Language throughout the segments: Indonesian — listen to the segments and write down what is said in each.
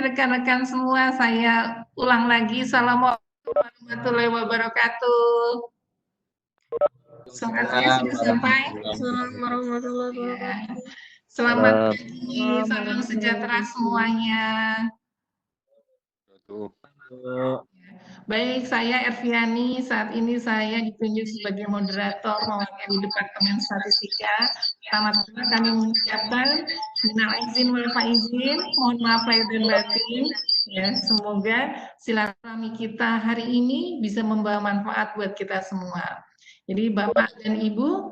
rekan-rekan semua, saya ulang lagi. Assalamualaikum warahmatullahi wabarakatuh. Suaranya sudah sampai? Assalamualaikum warahmatullahi Ya. wabarakatuh. Selamat pagi, salam sejahtera semuanya. Baik, saya Erviani. Saat ini saya ditunjuk sebagai moderator mewakili Departemen Statistika. Pertama-tama kami mengucapkan minal izin wal faizin, mohon maaf lahir dan batin. Ya, semoga silaturahmi kita hari ini bisa membawa manfaat buat kita semua. Jadi Bapak dan Ibu,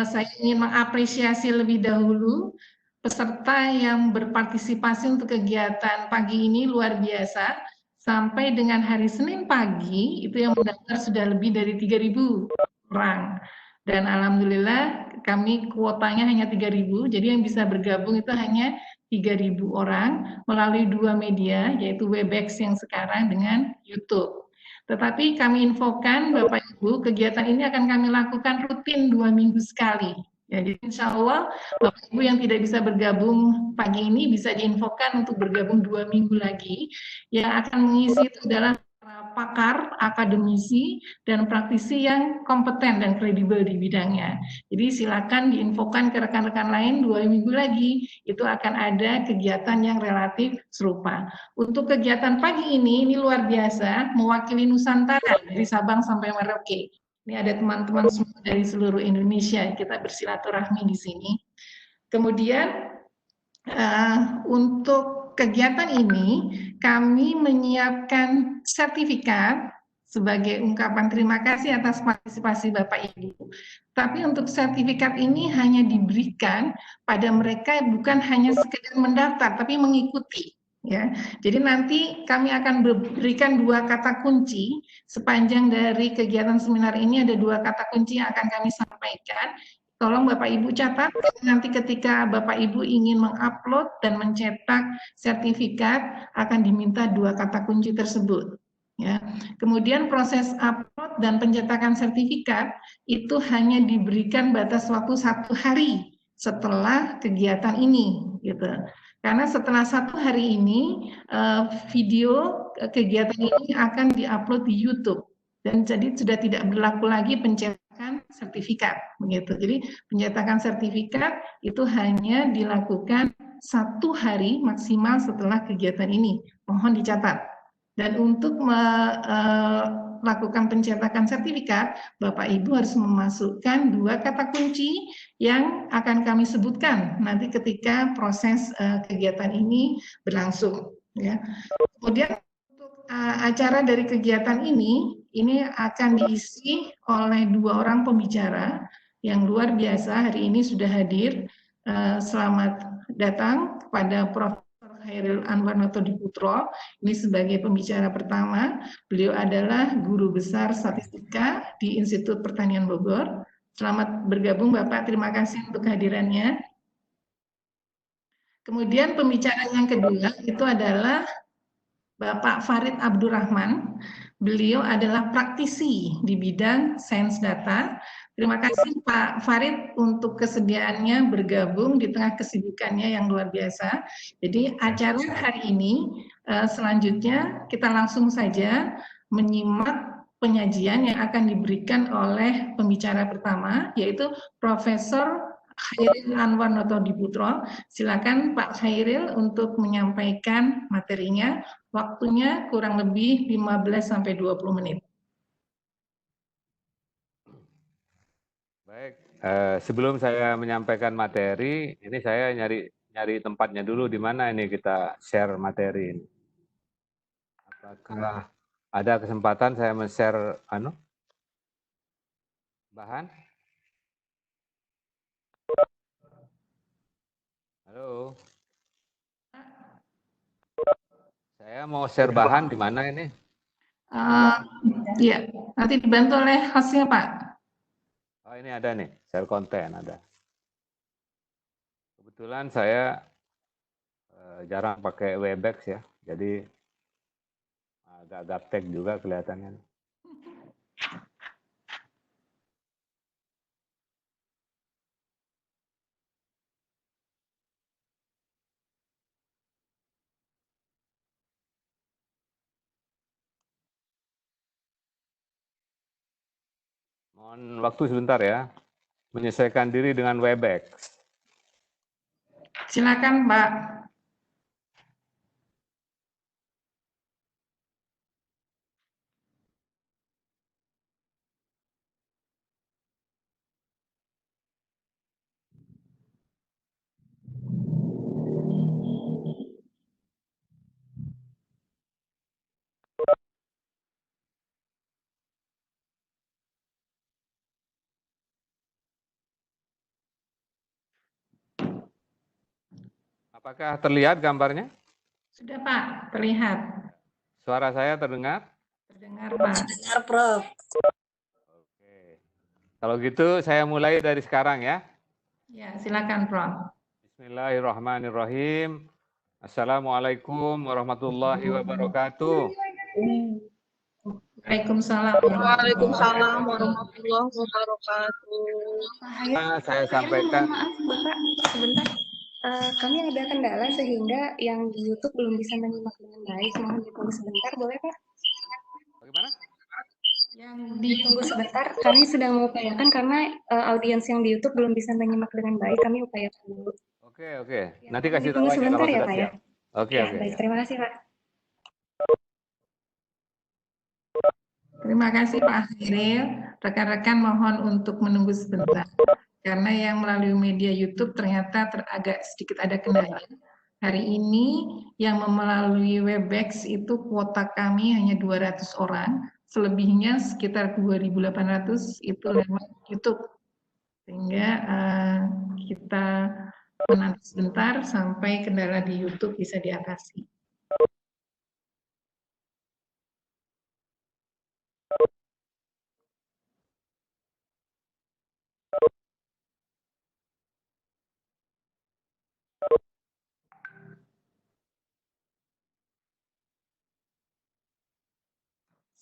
saya ingin mengapresiasi lebih dahulu peserta yang berpartisipasi untuk kegiatan pagi ini luar biasa. Sampai dengan hari Senin pagi, itu yang mendaftar sudah lebih dari 3.000 orang. Dan alhamdulillah kami kuotanya hanya 3.000, jadi yang bisa bergabung itu hanya 3.000 orang melalui dua media, yaitu Webex yang sekarang dengan YouTube. Tetapi kami infokan Bapak Ibu, kegiatan ini akan kami lakukan rutin 2 minggu sekali. Ya, jadi insya Allah Bapak Ibu yang tidak bisa bergabung pagi ini bisa diinfokan untuk bergabung 2 minggu lagi. Yang akan mengisi itu adalah para pakar, akademisi, dan praktisi yang kompeten dan kredibel di bidangnya. Jadi silakan diinfokan ke rekan-rekan lain 2 minggu lagi, itu akan ada kegiatan yang relatif serupa. Untuk kegiatan pagi ini luar biasa, mewakili Nusantara dari Sabang sampai Merauke. Ini ada teman-teman semua dari seluruh Indonesia, kita bersilaturahmi di sini. Kemudian untuk kegiatan ini kami menyiapkan sertifikat sebagai ungkapan terima kasih atas partisipasi Bapak Ibu. Tapi untuk sertifikat ini hanya diberikan pada mereka bukan hanya sekedar mendaftar, tapi mengikuti. Ya, jadi nanti kami akan berikan dua kata kunci sepanjang dari kegiatan seminar ini, ada dua kata kunci yang akan kami sampaikan. Tolong Bapak Ibu catat, nanti ketika Bapak Ibu ingin mengupload dan mencetak sertifikat akan diminta dua kata kunci tersebut. Ya. Kemudian proses upload dan pencetakan sertifikat itu hanya diberikan batas waktu 1 hari setelah kegiatan ini, gitu. Karena setelah 1 hari ini video kegiatan ini akan diupload di YouTube dan jadi sudah tidak berlaku lagi pencetakan sertifikat, begitu. Jadi pencetakan sertifikat itu hanya dilakukan 1 hari maksimal setelah kegiatan ini. Mohon dicatat. Dan untuk melakukan pencetakan sertifikat, Bapak Ibu harus memasukkan dua kata kunci yang akan kami sebutkan nanti ketika proses kegiatan ini berlangsung. Ya. Kemudian untuk acara dari kegiatan ini akan diisi oleh 2 orang pembicara yang luar biasa hari ini sudah hadir. Selamat datang kepada Prof. Hairil Anwarnoto Diputro, ini sebagai pembicara pertama. Beliau adalah Guru Besar Statistika di Institut Pertanian Bogor. Selamat bergabung Bapak, terima kasih untuk kehadirannya. Kemudian pembicara yang kedua itu adalah Bapak Farid Abdurrahman. Beliau adalah praktisi di bidang sains data. Terima kasih Pak Farid untuk kesediaannya bergabung di tengah kesibukannya yang luar biasa. Jadi acara hari ini selanjutnya kita langsung saja menyimak penyajian yang akan diberikan oleh pembicara pertama, yaitu Profesor Hairil Anwarnoto Diputro. Silakan Pak Hairil untuk menyampaikan materinya. Waktunya kurang lebih 15 sampai 20 menit. Baik, sebelum saya menyampaikan materi, ini saya nyari tempatnya dulu di mana ini kita share materi ini. Apakah ada kesempatan saya men-share bahan? Halo. Saya mau share bahan di mana ini? Iya, nanti dibantu oleh hostnya Pak. Oh ini ada nih, share konten ada. Kebetulan saya jarang pakai Webex ya, jadi agak gaptek juga kelihatannya. Mohon waktu sebentar ya. Menyesuaikan diri dengan Webex. Silakan, Pak. Apakah terlihat gambarnya? Sudah, Pak, terlihat. Suara saya terdengar? Terdengar, Pak. Dengar, Prof. Oke. Kalau gitu saya mulai dari sekarang ya. Ya, silakan, Prof. Bismillahirrahmanirrahim. Assalamualaikum warahmatullahi wabarakatuh. Waalaikumsalam. Waalaikumsalam warahmatullahi wabarakatuh. Saya sampaikan. Maaf, Bapak, sebentar. Kami ada kendala sehingga yang di YouTube belum bisa menyimak dengan baik. Mohon ditunggu sebentar, boleh Pak? Bagaimana? Yang Ditunggu sebentar. Kami sedang mengupayakan karena audiens yang di YouTube belum bisa menyimak dengan baik. Kami upayakan dulu. Oke. Ya, Nanti mohon kasih tahu ditunggu aja sebentar kalau ya, sudah Pak ya. siap. Oke. Ya, baik. Terima kasih, Pak. Terima kasih Pak Khairil. Rekan-rekan mohon untuk menunggu sebentar. Karena yang melalui media YouTube ternyata agak sedikit ada kendala. Hari ini yang melalui Webex itu kuota kami hanya 200 orang. Selebihnya sekitar 2.800 itu lewat YouTube. Sehingga kita menanti sebentar sampai kendala di YouTube bisa diatasi.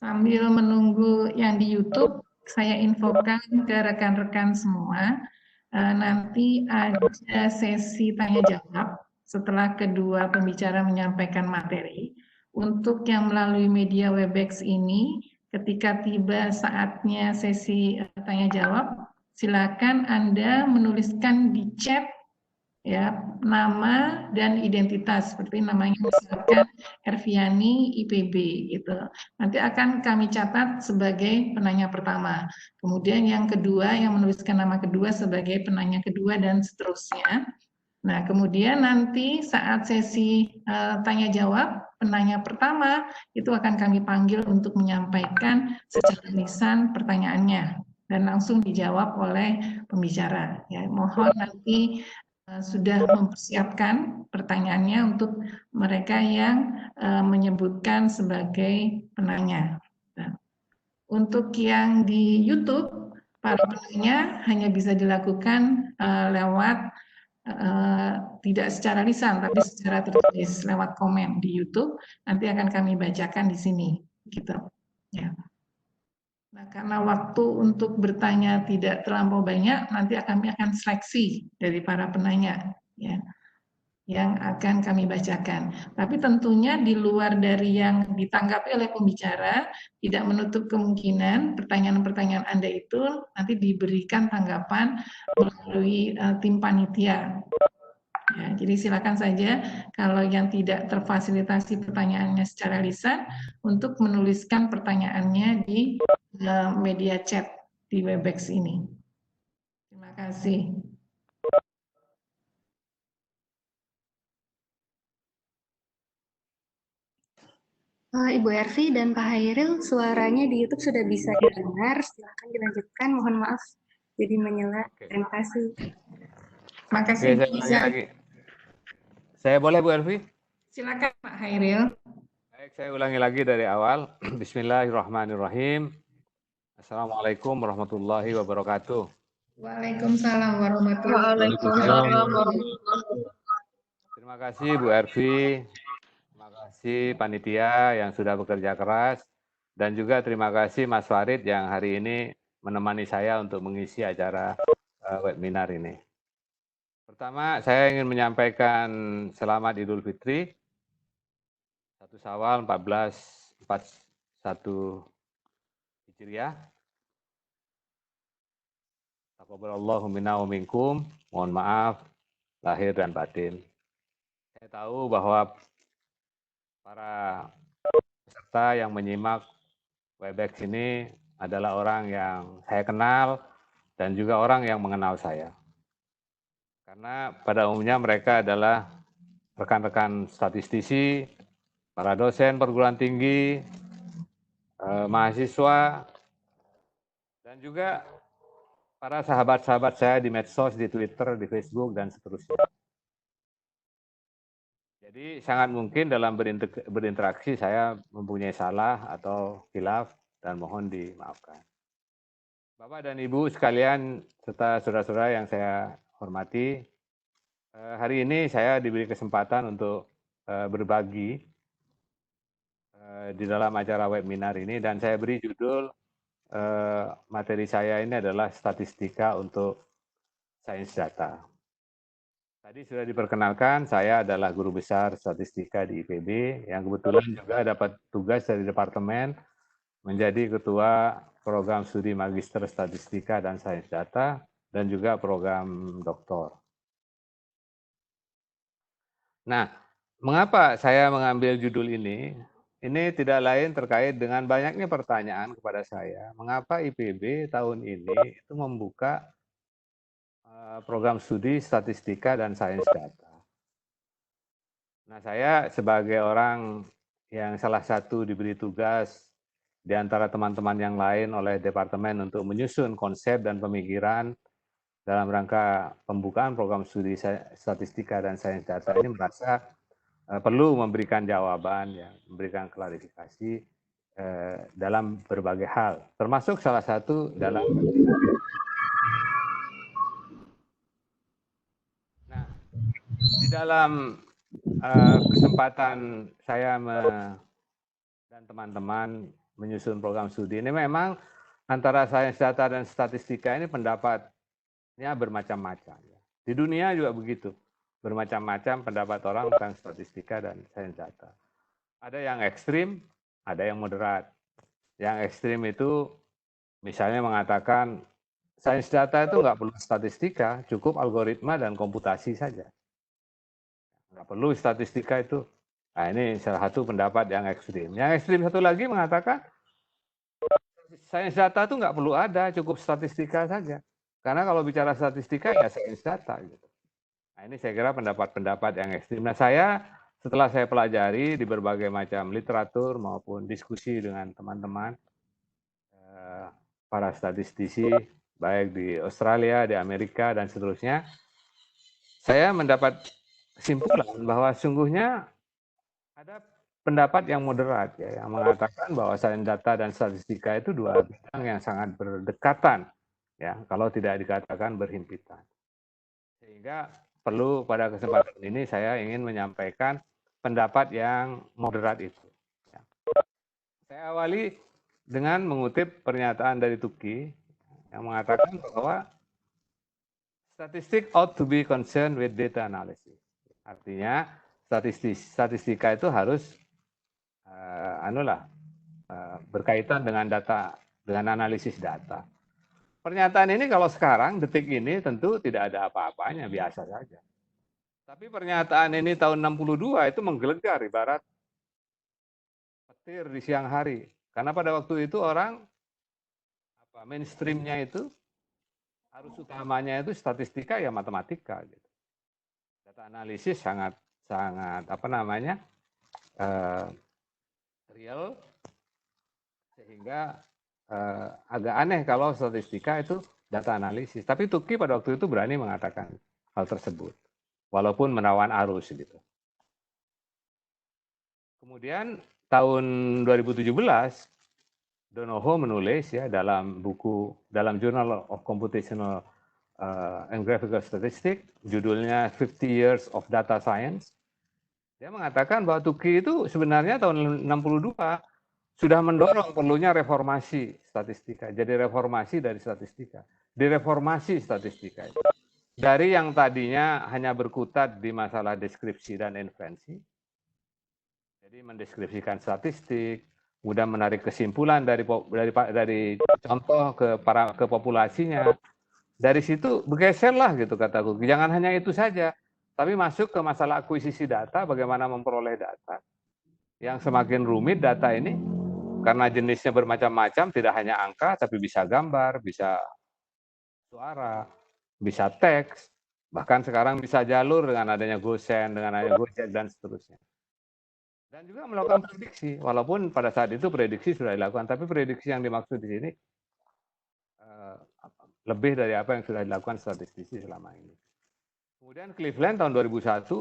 Sambil menunggu yang di YouTube, saya infokan ke rekan-rekan semua, nanti ada sesi tanya-jawab setelah kedua pembicara menyampaikan materi. Untuk yang melalui media Webex ini, ketika tiba saatnya sesi tanya-jawab, silakan Anda menuliskan di chat ya nama dan identitas seperti namanya misalkan Erviani IPB gitu. Nanti akan kami catat sebagai penanya pertama. Kemudian yang kedua yang menuliskan nama kedua sebagai penanya kedua dan seterusnya. Nah, kemudian nanti saat sesi tanya jawab penanya pertama itu akan kami panggil untuk menyampaikan secara lisan pertanyaannya dan langsung dijawab oleh pembicara. Ya, mohon nanti sudah mempersiapkan pertanyaannya untuk mereka yang menyebutkan sebagai penanya. Nah, untuk yang di YouTube, para penanya hanya bisa dilakukan lewat tidak secara lisan, tapi secara tertulis lewat komen di YouTube. Nanti akan kami bacakan di sini, gitu. Ya. Nah, karena waktu untuk bertanya tidak terlampau banyak, nanti kami akan seleksi dari para penanya, ya, yang akan kami bacakan. Tapi tentunya di luar dari yang ditanggapi oleh pembicara, tidak menutup kemungkinan pertanyaan-pertanyaan Anda itu nanti diberikan tanggapan melalui tim panitia. Ya, jadi silakan saja kalau yang tidak terfasilitasi pertanyaannya secara lisan untuk menuliskan pertanyaannya di media chat di Webex ini. Terima kasih. Ibu Ervi dan Pak Hairil, suaranya di YouTube sudah bisa didengar. Silakan dilanjutkan. Mohon maaf jadi menyela. Terima kasih. Terima kasih. Oke, saya ulangi lagi. Saya boleh Bu Elvi? Silakan Pak Hairil. Baik, saya ulangi lagi dari awal. Bismillahirrahmanirrahim. Assalamualaikum warahmatullahi wabarakatuh. Waalaikumsalam warahmatullahi wabarakatuh. Terima kasih Bu Ervi. Terima kasih panitia yang sudah bekerja keras. Dan juga terima kasih Mas Farid yang hari ini menemani saya untuk mengisi acara webinar ini. Pertama, saya ingin menyampaikan selamat Idul Fitri 1 Syawal 1441 Hijriah. Taqabbalallahu minna wa minkum. Mohon maaf lahir dan batin. Saya tahu bahwa para peserta yang menyimak Webex ini adalah orang yang saya kenal dan juga orang yang mengenal saya. Karena pada umumnya mereka adalah rekan-rekan statistisi, para dosen perguruan tinggi, mahasiswa, dan juga para sahabat-sahabat saya di medsos, di Twitter, di Facebook, dan seterusnya. Jadi sangat mungkin dalam berinteraksi saya mempunyai salah atau khilaf dan mohon dimaafkan. Bapak dan Ibu sekalian serta saudara-saudara yang saya hormati, hari ini saya diberi kesempatan untuk berbagi di dalam acara webinar ini dan saya beri judul materi saya ini adalah statistika untuk sains data. Tadi sudah diperkenalkan, saya adalah guru besar statistika di IPB yang kebetulan juga dapat tugas dari departemen menjadi ketua program studi magister statistika dan sains data dan juga program doktor. Nah, mengapa saya mengambil judul ini? Ini tidak lain terkait dengan banyaknya pertanyaan kepada saya, mengapa IPB tahun ini itu membuka program studi statistika dan sains data. Nah, saya sebagai orang yang salah satu diberi tugas di antara teman-teman yang lain oleh departemen untuk menyusun konsep dan pemikiran dalam rangka pembukaan program studi statistika dan sains data ini merasa perlu memberikan jawaban, ya, memberikan klarifikasi dalam berbagai hal, termasuk salah satu dalam di dalam kesempatan saya dan teman-teman menyusun program studi ini memang antara sains data dan statistika ini pendapatnya bermacam-macam. Di dunia juga begitu, bermacam-macam pendapat orang tentang statistika dan sains data. Ada yang ekstrim, ada yang moderat. Yang ekstrim itu misalnya mengatakan sains data itu nggak perlu statistika, cukup algoritma dan komputasi saja. Nggak perlu statistika itu. Nah, ini salah satu pendapat yang ekstrim. Yang ekstrim satu lagi mengatakan sains data itu nggak perlu ada, cukup statistika saja. Karena kalau bicara statistika ya sains data. Gitu. Nah, ini saya kira pendapat-pendapat yang ekstrim. Nah, setelah saya pelajari di berbagai macam literatur maupun diskusi dengan teman-teman, para statistisi, baik di Australia, di Amerika, dan seterusnya, saya mendapat kesimpulan bahwa sungguhnya ada pendapat yang moderat, ya, yang mengatakan bahwa sains data dan statistika itu dua bidang yang sangat berdekatan, ya, kalau tidak dikatakan berhimpitan. Sehingga perlu pada kesempatan ini saya ingin menyampaikan pendapat yang moderat itu. Ya. Saya awali dengan mengutip pernyataan dari Tukey yang mengatakan bahwa statistik ought to be concerned with data analysis. Artinya statistika itu harus berkaitan dengan data, dengan analisis data. Pernyataan ini kalau sekarang, detik ini tentu tidak ada apa-apanya, biasa saja. Tapi pernyataan ini tahun 62 itu menggelegar ibarat petir di siang hari. Karena pada waktu itu orang mainstreamnya itu harus utamanya itu statistika ya matematika gitu. Data analisis sangat real, sehingga agak aneh kalau statistika itu data analisis. Tapi Tukey pada waktu itu berani mengatakan hal tersebut, walaupun menawan arus gitu. Kemudian tahun 2017 Donoho menulis ya dalam Journal of Computational and Graphical Statistics, judulnya 50 Years of Data Science. Dia mengatakan bahwa Tukey itu sebenarnya tahun 62 sudah mendorong perlunya reformasi statistika. Jadi reformasi dari statistika. Direformasi statistika itu. Dari yang tadinya hanya berkutat di masalah deskripsi dan inferensi. Jadi mendeskripsikan statistik, kemudian menarik kesimpulan dari contoh ke populasinya, dari situ bergeserlah gitu kataku. Jangan hanya itu saja, tapi masuk ke masalah akuisisi data, bagaimana memperoleh data. Yang semakin rumit data ini, karena jenisnya bermacam-macam, tidak hanya angka, tapi bisa gambar, bisa suara, bisa teks, bahkan sekarang bisa jalur dengan adanya GoSend, dengan adanya Gojek, dan seterusnya. Dan juga melakukan prediksi, walaupun pada saat itu prediksi sudah dilakukan, tapi prediksi yang dimaksud di sini lebih dari apa yang sudah dilakukan statistisi selama ini. Kemudian Cleveland tahun 2001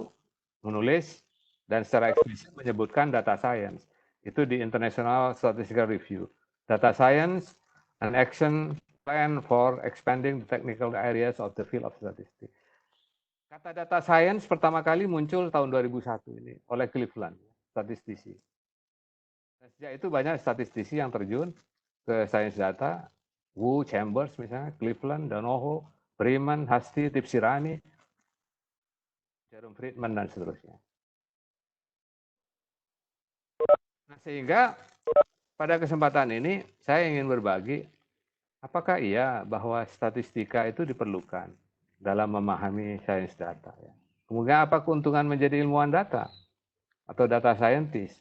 menulis dan secara eksplisit menyebutkan data science. Itu di International Statistical Review. Data science, an action plan for expanding the technical areas of the field of statistics. Kata data science pertama kali muncul tahun 2001 ini oleh Cleveland, statistisi. Sejak itu banyak statistisi yang terjun ke sains data, Wu, Chambers misalnya, Cleveland, Donoho, Freeman, Hasti, Tipsirani, Jerome Friedman, dan seterusnya. Nah, sehingga pada kesempatan ini saya ingin berbagi, apakah iya bahwa statistika itu diperlukan dalam memahami sains data. Ya. Kemudian apa keuntungan menjadi ilmuwan data atau data scientist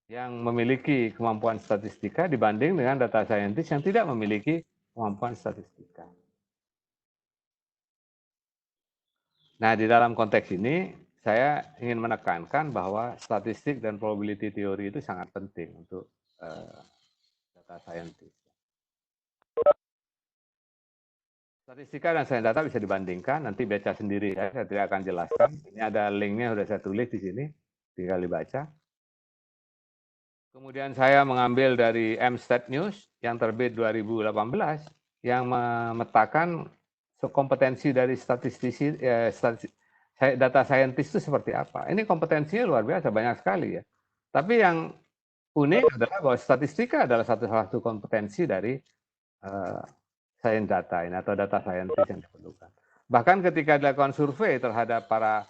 yang memiliki kemampuan statistika dibanding dengan data scientist yang tidak memiliki kemampuan statistika. Nah, di dalam konteks ini, saya ingin menekankan bahwa statistik dan probability theory itu sangat penting untuk data scientist. Statistika dan sains data bisa dibandingkan, nanti baca sendiri ya, saya tidak akan jelaskan. Ini ada linknya, sudah saya tulis di sini, tinggal dibaca. Kemudian saya mengambil dari MStat News yang terbit 2018, yang memetakan kompetensi dari statistisi, data scientist itu seperti apa. Ini kompetensinya luar biasa, banyak sekali ya. Tapi yang unik adalah bahwa statistika adalah salah satu kompetensi dari sains data ini atau data scientist yang diperlukan. Bahkan ketika dilakukan survei terhadap para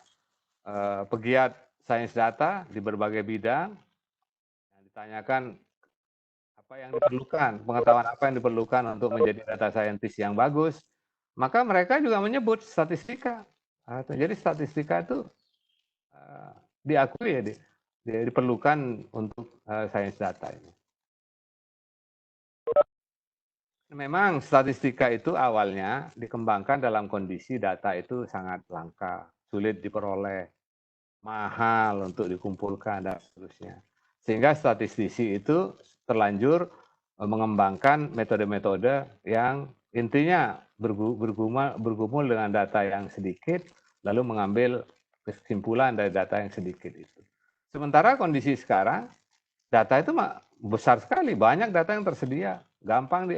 pegiat sains data di berbagai bidang, yang ditanyakan apa yang diperlukan, pengetahuan apa yang diperlukan untuk menjadi data scientist yang bagus, maka mereka juga menyebut statistika. Jadi statistika itu diakui ya, diperlukan untuk sains data ini. Memang statistika itu awalnya dikembangkan dalam kondisi data itu sangat langka, sulit diperoleh, mahal untuk dikumpulkan, dan seterusnya. Sehingga statistisi itu terlanjur mengembangkan metode-metode yang intinya bergumul dengan data yang sedikit, lalu mengambil kesimpulan dari data yang sedikit itu. Sementara kondisi sekarang, data itu besar sekali, banyak data yang tersedia, gampang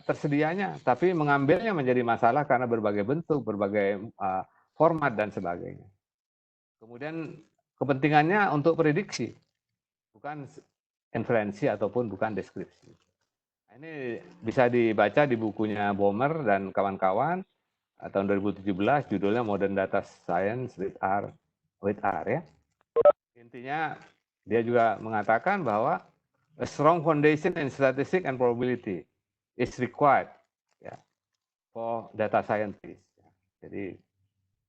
tersedianya, tapi mengambilnya menjadi masalah karena berbagai bentuk, berbagai format, dan sebagainya. Kemudian kepentingannya untuk prediksi, bukan inferensi ataupun bukan deskripsi. Ini bisa dibaca di bukunya Bomer dan kawan-kawan tahun 2017, judulnya Modern Data Science with R ya. Intinya dia juga mengatakan bahwa a strong foundation in statistics and probability is required ya, for data scientist. Jadi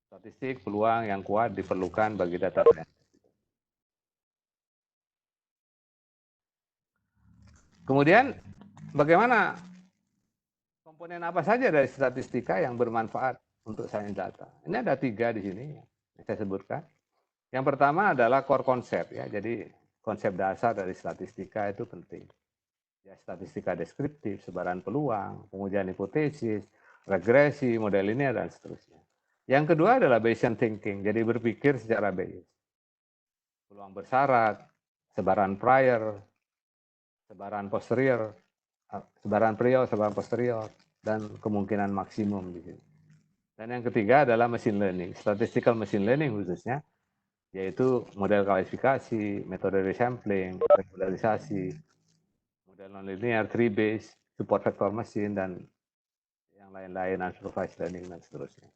statistik peluang yang kuat diperlukan bagi data scientist. Kemudian bagaimana komponen apa saja dari statistika yang bermanfaat untuk sains data? Ini ada 3 di sini yang saya sebutkan. Yang pertama adalah core konsep ya. Jadi konsep dasar dari statistika itu penting. Ya, statistika deskriptif, sebaran peluang, pengujian hipotesis, regresi, model linear, dan seterusnya. Yang kedua adalah Bayesian thinking, jadi berpikir secara Bayes. Peluang bersyarat, sebaran prior, sebaran posterior, sebaran prior, sebaran posterior, dan kemungkinan maksimum di sini. Dan yang ketiga adalah machine learning, statistical machine learning khususnya, yaitu model klasifikasi, metode resampling, regularisasi, model nonlinear, tree based, support vector machine, dan yang lain-lain, unsupervised learning, dan seterusnya.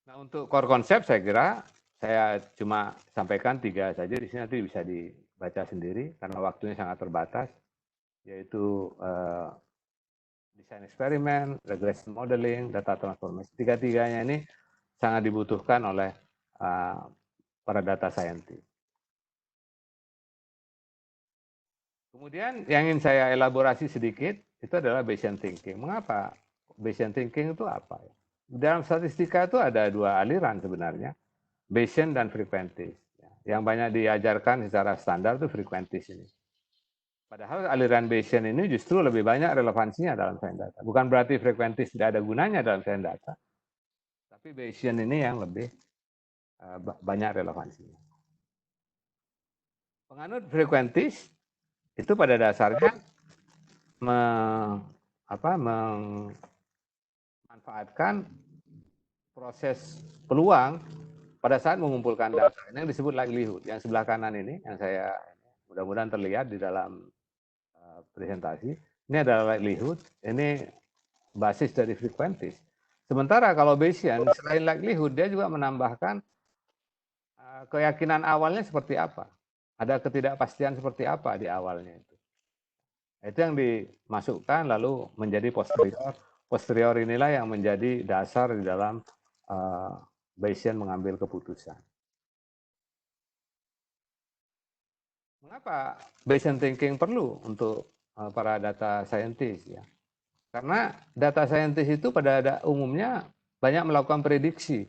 Nah, untuk core konsep saya kira saya cuma sampaikan 3 saja, di sini nanti bisa dibaca sendiri karena waktunya sangat terbatas, yaitu desain eksperimen, regression modeling, data transformation. Tiga-tiganya ini sangat dibutuhkan oleh para data scientist. Kemudian yang ingin saya elaborasi sedikit itu adalah Bayesian thinking. Mengapa Bayesian thinking itu apa? Dalam statistika itu ada dua aliran sebenarnya, Bayesian dan frequentist. Yang banyak diajarkan secara standar itu frequentist ini. Padahal aliran Bayesian ini justru lebih banyak relevansinya dalam sains data. Bukan berarti frequentist tidak ada gunanya dalam sains data, tapi Bayesian ini yang lebih banyak relevansinya. Penganut frequentist itu pada dasarnya memanfaatkan proses peluang pada saat mengumpulkan data. Ini yang disebut likelihood. Yang sebelah kanan ini, yang saya mudah-mudahan terlihat di dalam presentasi, ini adalah likelihood. Ini basis dari frequentist. Sementara kalau Bayesian, selain likelihood, dia juga menambahkan keyakinan awalnya seperti apa. Ada ketidakpastian seperti apa di awalnya itu. Itu yang dimasukkan lalu menjadi posterior. Posterior inilah yang menjadi dasar di dalam Bayesian mengambil keputusan. Mengapa Bayesian thinking perlu untuk para data scientist? Ya? Karena data scientist itu pada umumnya banyak melakukan prediksi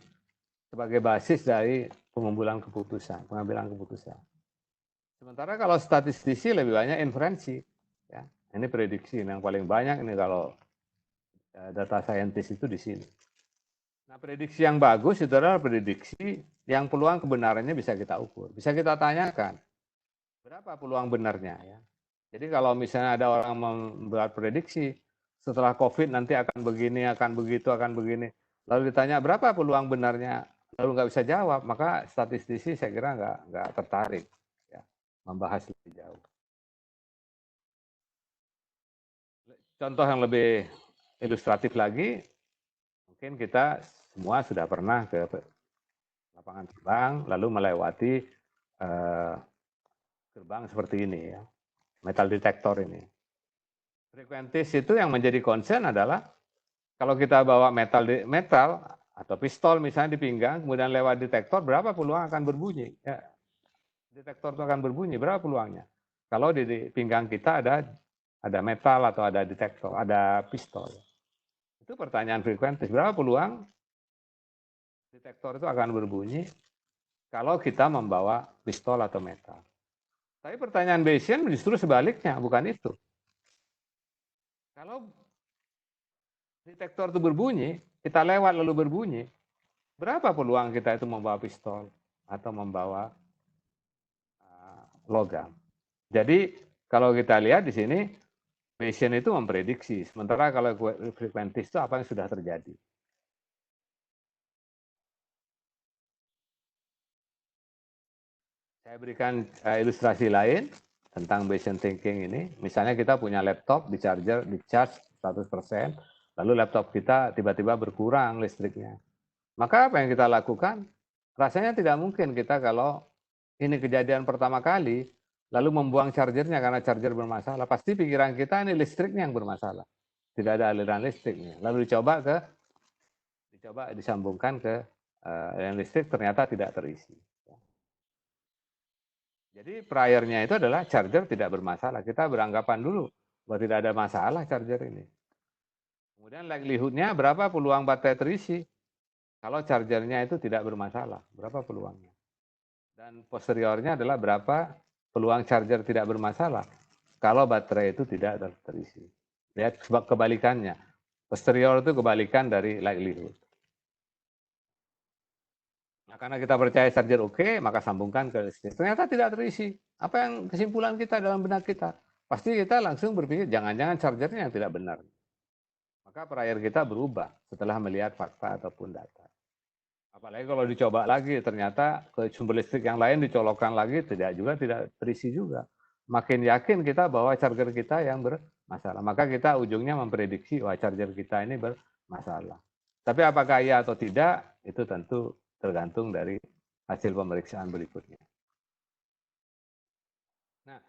sebagai basis dari pengambilan keputusan. Sementara kalau statistisi lebih banyak inferensi. Ya, ini prediksi yang paling banyak ini kalau data scientist itu di sini. Nah, prediksi yang bagus itu adalah prediksi yang peluang kebenarannya bisa kita ukur, bisa kita tanyakan berapa peluang benarnya ya. Jadi kalau misalnya ada orang membuat prediksi setelah COVID nanti akan begini, akan begitu, akan begini, lalu ditanya berapa peluang benarnya, lalu nggak bisa jawab, maka statistisi saya kira nggak tertarik ya, membahas lebih jauh. Contoh yang lebih ilustratif lagi, mungkin kita semua sudah pernah ke lapangan terbang, lalu melewati gerbang seperti ini ya, metal detector ini. Frequentist itu yang menjadi concern adalah kalau kita bawa metal atau pistol misalnya di pinggang, kemudian lewat detektor, berapa peluang akan berbunyi? Ya, detektor itu akan berbunyi, berapa peluangnya? Kalau di pinggang kita ada metal atau ada detektor, ada pistol. Itu pertanyaan frequentist, berapa peluang detektor itu akan berbunyi kalau kita membawa pistol atau metal? Tapi pertanyaan Bayesian justru sebaliknya, bukan itu. Kalau detektor itu berbunyi, kita lewat lalu berbunyi, berapa peluang kita itu membawa pistol atau membawa logam? Jadi kalau kita lihat di sini, Bayesian itu memprediksi, sementara kalau frequentist itu apa yang sudah terjadi. Saya berikan ilustrasi lain tentang Bayesian thinking ini. Misalnya kita punya laptop di charge 100%, lalu laptop kita tiba-tiba berkurang listriknya. Maka apa yang kita lakukan? Rasanya tidak mungkin kita kalau ini kejadian pertama kali, lalu membuang chargernya karena charger bermasalah. Pasti pikiran kita ini listriknya yang bermasalah. Tidak ada aliran listriknya. Lalu dicoba disambungkan ke yang listrik ternyata tidak terisi. Jadi priornya itu adalah charger tidak bermasalah. Kita beranggapan dulu bahwa tidak ada masalah charger ini. Kemudian likelihood-nya berapa peluang baterai terisi? Kalau chargernya itu tidak bermasalah, berapa peluangnya? Dan posteriornya adalah berapa peluang charger tidak bermasalah kalau baterai itu tidak terisi. Lihat kebalikannya. Posterior itu kebalikan dari likelihood. Nah, karena kita percaya charger oke, maka sambungkan ke listrik. Ternyata tidak terisi. Apa yang kesimpulan kita dalam benak kita? Pasti kita langsung berpikir, jangan-jangan chargernya yang tidak benar. Maka prior kita berubah setelah melihat fakta ataupun data. Apalagi kalau dicoba lagi, ternyata ke sumber listrik yang lain dicolokkan lagi, tidak terisi juga. Makin yakin kita bahwa charger kita yang bermasalah. Maka kita ujungnya memprediksi, wah charger kita ini bermasalah. Tapi apakah iya atau tidak, itu tentu tergantung dari hasil pemeriksaan berikutnya. Nah,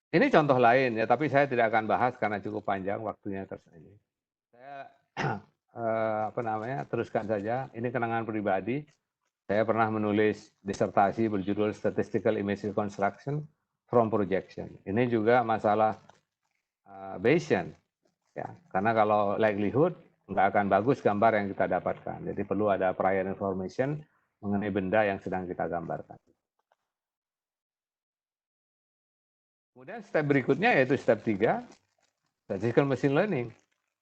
Ini contoh lain ya, tapi saya tidak akan bahas karena cukup panjang waktunya ini. Saya teruskan saja. Ini kenangan pribadi. Saya pernah menulis disertasi berjudul Statistical Image Reconstruction from Projection. Ini juga masalah Bayesian, ya. Karena kalau likelihood nggak akan bagus gambar yang kita dapatkan. Jadi perlu ada prior information mengenai benda yang sedang kita gambarkan. Kemudian step berikutnya yaitu step 3, Statistical Machine Learning.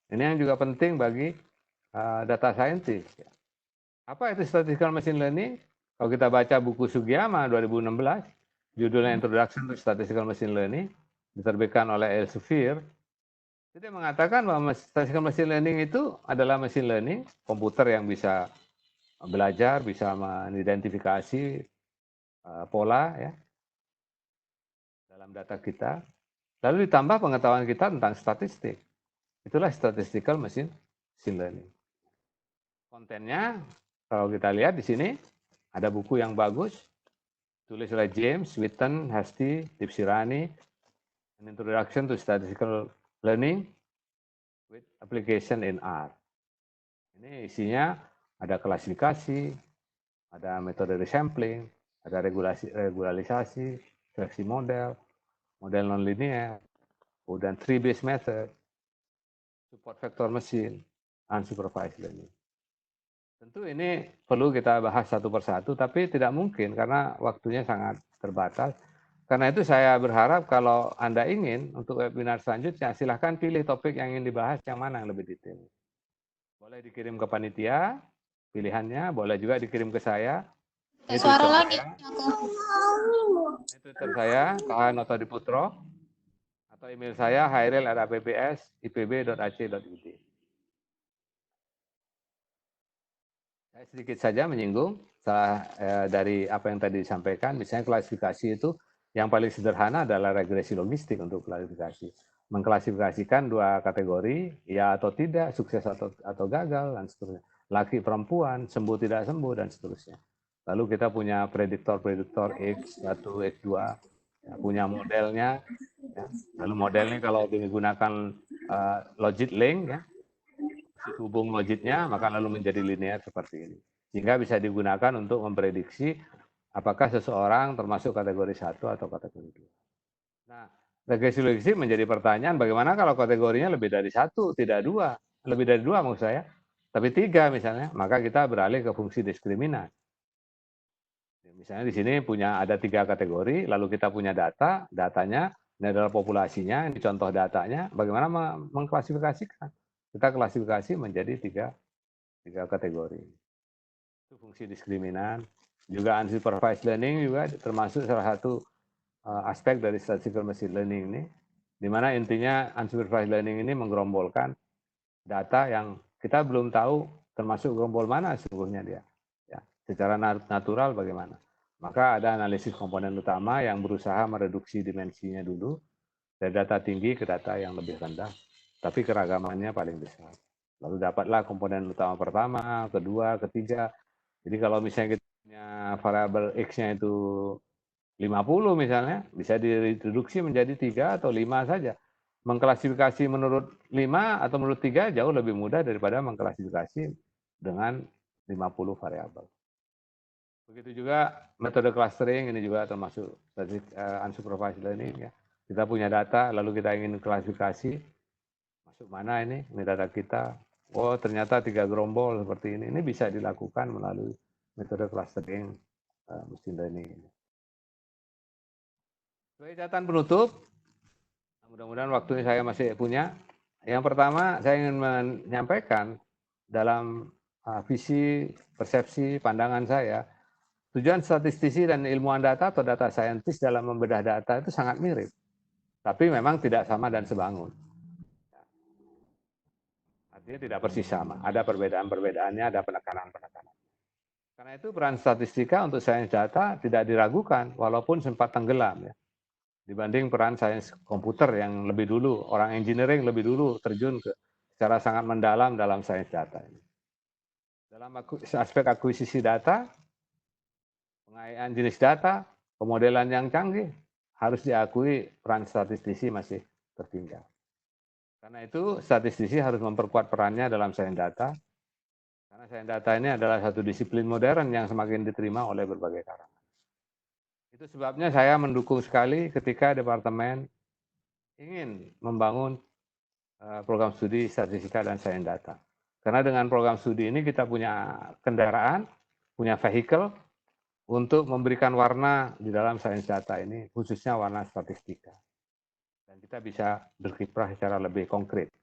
Ini yang juga penting bagi data scientist. Apa itu Statistical Machine Learning? Kalau kita baca buku Sugiyama 2016, judulnya Introduction to Statistical Machine Learning, diterbitkan oleh Elsevier, dia mengatakan bahwa Statistical Machine Learning itu adalah machine learning, komputer yang bisa belajar, bisa mengidentifikasi pola ya dalam data kita, lalu ditambah pengetahuan kita tentang statistik. Itulah Statistical Machine Learning. Kontennya, kalau kita lihat di sini, ada buku yang bagus, tulis oleh James, Witten, Hasty, Dipsirani, An Introduction to Statistical Learning with Application in R. Ini isinya ada klasifikasi, ada metode resampling, ada regularisasi, seleksi model, model nonlinear, kemudian tree-based method, support vector machine, unsupervised learning. Tentu ini perlu kita bahas satu persatu, tapi tidak mungkin karena waktunya sangat terbatas. Karena itu saya berharap kalau Anda ingin untuk webinar selanjutnya, silahkan pilih topik yang ingin dibahas, yang mana yang lebih detail. Boleh dikirim ke panitia, pilihannya, boleh juga dikirim ke saya. Ini suara lagi. Ini Twitter saya, K.Noto Diputro, atau email saya, hairil@ppsipb.ac.id. Saya sedikit saja menyinggung dari apa yang tadi disampaikan, misalnya klasifikasi itu yang paling sederhana adalah regresi logistik untuk klasifikasi. Mengklasifikasikan dua kategori, ya atau tidak, sukses atau gagal, dan seterusnya. Laki perempuan, sembuh tidak sembuh, dan seterusnya. Lalu kita punya prediktor X1, X2, ya, punya modelnya. Ya. Lalu modelnya kalau digunakan logit link, ya, hubung logitnya, maka lalu menjadi linear seperti ini. Sehingga bisa digunakan untuk memprediksi apakah seseorang termasuk kategori 1 atau kategori 2. Nah, regresi logistik menjadi pertanyaan, bagaimana kalau kategorinya lebih dari 1, tidak 2, lebih dari 2 maksud saya, tapi 3 misalnya, maka kita beralih ke fungsi diskriminan. Misalnya di sini ada 3 kategori, lalu kita punya datanya, ini adalah populasinya, ini contoh datanya, bagaimana mengklasifikasikan? Kita klasifikasi menjadi 3 kategori. Itu fungsi diskriminan. Juga unsupervised learning juga termasuk salah satu aspek dari statistical machine learning ini, di mana intinya unsupervised learning ini menggerombolkan data yang kita belum tahu termasuk gerombol mana sesungguhnya dia. Ya, secara natural bagaimana. Maka ada analisis komponen utama yang berusaha mereduksi dimensinya dulu dari data tinggi ke data yang lebih rendah, tapi keragamannya paling besar. Lalu dapatlah komponen utama pertama, kedua, ketiga. Jadi kalau misalnya kita punya variabel X-nya itu 50 misalnya, bisa direduksi menjadi 3 atau 5 saja. Mengklasifikasi menurut 5 atau menurut 3 jauh lebih mudah daripada mengklasifikasi dengan 50 variabel. Begitu juga metode clustering, ini juga termasuk unsupervised learning. Ya. Kita punya data, lalu kita ingin klasifikasi, masuk mana ini data kita. Oh ternyata 3 gerombol seperti ini. Ini bisa dilakukan melalui metode clustering machine learning. Sebagai catatan penutup, mudah-mudahan waktunya saya masih punya. Yang pertama, saya ingin menyampaikan dalam visi, persepsi, pandangan saya, tujuan statistisi dan ilmuwan data atau data scientist dalam membedah data itu sangat mirip. Tapi memang tidak sama dan sebangun. Artinya tidak persis sama. Ada perbedaan-perbedaannya, ada penekanan-penekanan. Karena itu peran statistika untuk sains data tidak diragukan, walaupun sempat tenggelam. Ya. Dibanding peran sains komputer yang lebih dulu, orang engineering lebih dulu terjun secara sangat mendalam dalam sains data ini. Dalam aspek akuisisi data, pengayaan jenis data, pemodelan yang canggih, harus diakui peran statistisi masih tertinggal. Karena itu statistisi harus memperkuat perannya dalam sains data, karena sains data ini adalah satu disiplin modern yang semakin diterima oleh berbagai kalangan. Itu sebabnya saya mendukung sekali ketika departemen ingin membangun program studi statistika dan sains data. Karena dengan program studi ini kita punya kendaraan, punya vehicle untuk memberikan warna di dalam sains data ini, khususnya warna statistika. Dan kita bisa berkiprah secara lebih konkret.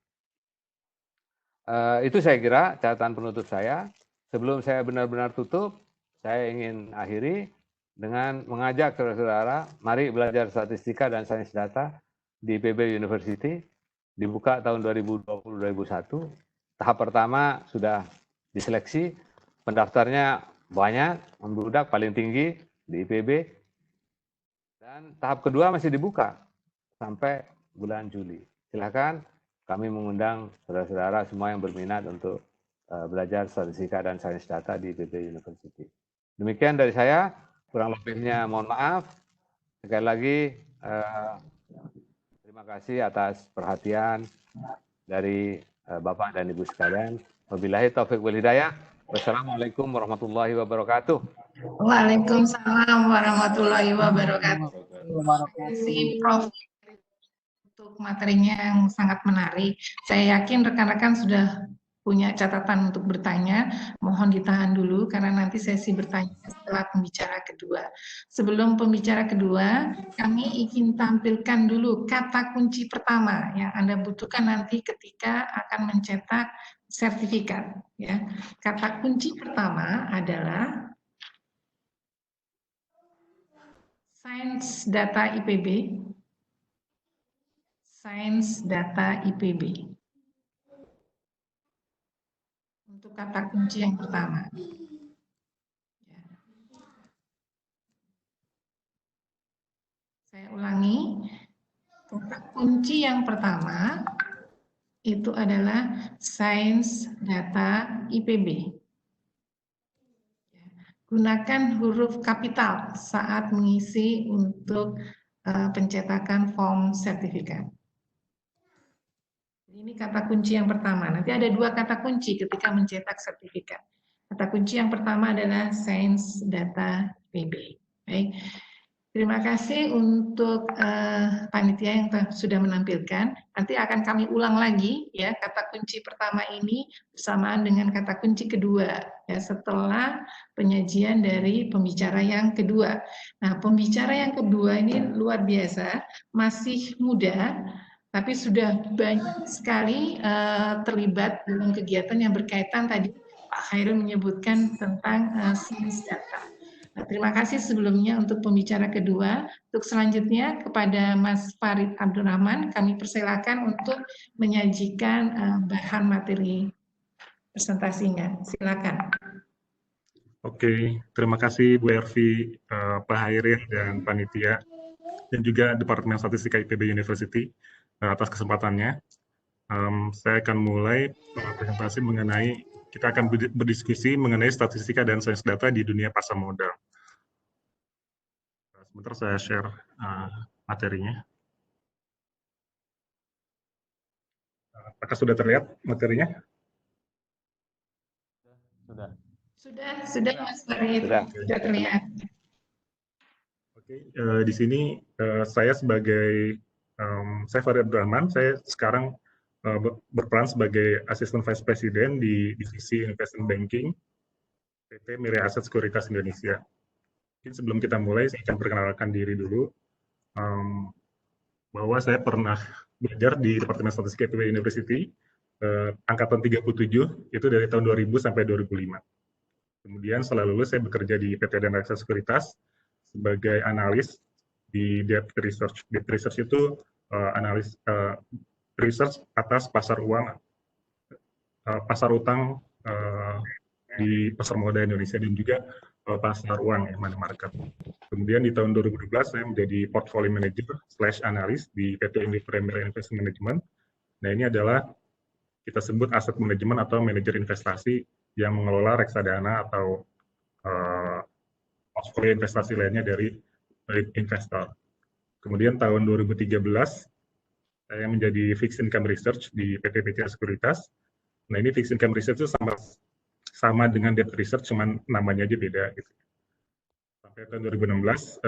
Itu saya kira catatan penutup saya. Sebelum saya benar-benar tutup, saya ingin akhiri dengan mengajak saudara-saudara, mari belajar statistika dan sains data di IPB University, dibuka tahun 2020-2021. Tahap pertama sudah diseleksi, pendaftarnya banyak, membludak paling tinggi di IPB, dan tahap kedua masih dibuka sampai bulan Juli. Silakan, kami mengundang saudara-saudara semua yang berminat untuk belajar statistika dan sains data di IPB University. Demikian dari saya, kurang lebihnya mohon maaf. Sekali lagi, terima kasih atas perhatian dari Bapak dan Ibu sekalian. Wabillahi taufiq wal hidayah. Wassalamualaikum warahmatullahi wabarakatuh. Waalaikumsalam warahmatullahi wabarakatuh. Terima kasih Prof untuk materinya yang sangat menarik. Saya yakin rekan-rekan sudah punya catatan untuk bertanya. Mohon ditahan dulu karena nanti sesi bertanya setelah pembicara kedua. Sebelum pembicara kedua, kami ingin tampilkan dulu kata kunci pertama yang Anda butuhkan nanti ketika akan mencetak sertifikat. Ya. Kata kunci pertama adalah Sains Data IPB. Sains Data IPB. Untuk kata kunci yang pertama. Ya. Saya ulangi. Kata kunci yang pertama itu adalah Sains Data IPB. Gunakan huruf kapital saat mengisi untuk pencetakan form sertifikat. Ini kata kunci yang pertama. Nanti ada dua kata kunci ketika mencetak sertifikat. Kata kunci yang pertama adalah Sains Data IPB. Baik. Terima kasih untuk panitia yang sudah menampilkan. Nanti akan kami ulang lagi ya kata kunci pertama ini bersamaan dengan kata kunci kedua ya setelah penyajian dari pembicara yang kedua. Nah, pembicara yang kedua ini luar biasa, masih muda tapi sudah banyak sekali terlibat dalam kegiatan yang berkaitan tadi Pak Khairul menyebutkan tentang sains data. Nah, terima kasih sebelumnya untuk pembicara kedua. Untuk selanjutnya kepada Mas Farid Abdurrahman, kami persilakan untuk menyajikan bahan materi presentasinya. Silakan. Oke, terima kasih Bu Ervi, Pak Hairil dan panitia, dan juga Departemen Statistika IPB University atas kesempatannya. Saya akan mulai presentasi mengenai, kita akan berdiskusi mengenai statistika dan sains data di dunia pasar modal. Sebentar saya share materinya. Apakah sudah terlihat materinya? Sudah Mas Farid, sudah terlihat. Oke, di sini saya sebagai saya Farid Abdurrahman, saya sekarang berperan sebagai Asisten Vice President di Divisi Investment Banking PT Mirae Asset Sekuritas Indonesia. Mungkin sebelum kita mulai, saya akan perkenalkan diri dulu, bahwa saya pernah belajar di Departemen Statistika IPB University, angkatan 37, itu dari tahun 2000 sampai 2005. Kemudian setelah lulus, saya bekerja di PT Dana Reksa Sekuritas sebagai analis di Debt Research. Debt Research itu analis research atas pasar uang, pasar utang di pasar modal Indonesia dan juga pasar uang ya, money market. Kemudian di tahun 2012 saya menjadi portfolio manager / analis di PT Premier Investment Management. Nah, ini adalah kita sebut aset manajemen atau manajer investasi yang mengelola reksadana atau portfolio investasi lainnya dari investor. Kemudian tahun 2013 saya menjadi Fixed Income Research di PT BCA Sekuritas. Nah, ini Fixed Income Research itu sama dengan Debt Research, cuman namanya aja beda gitu. Sampai tahun 2016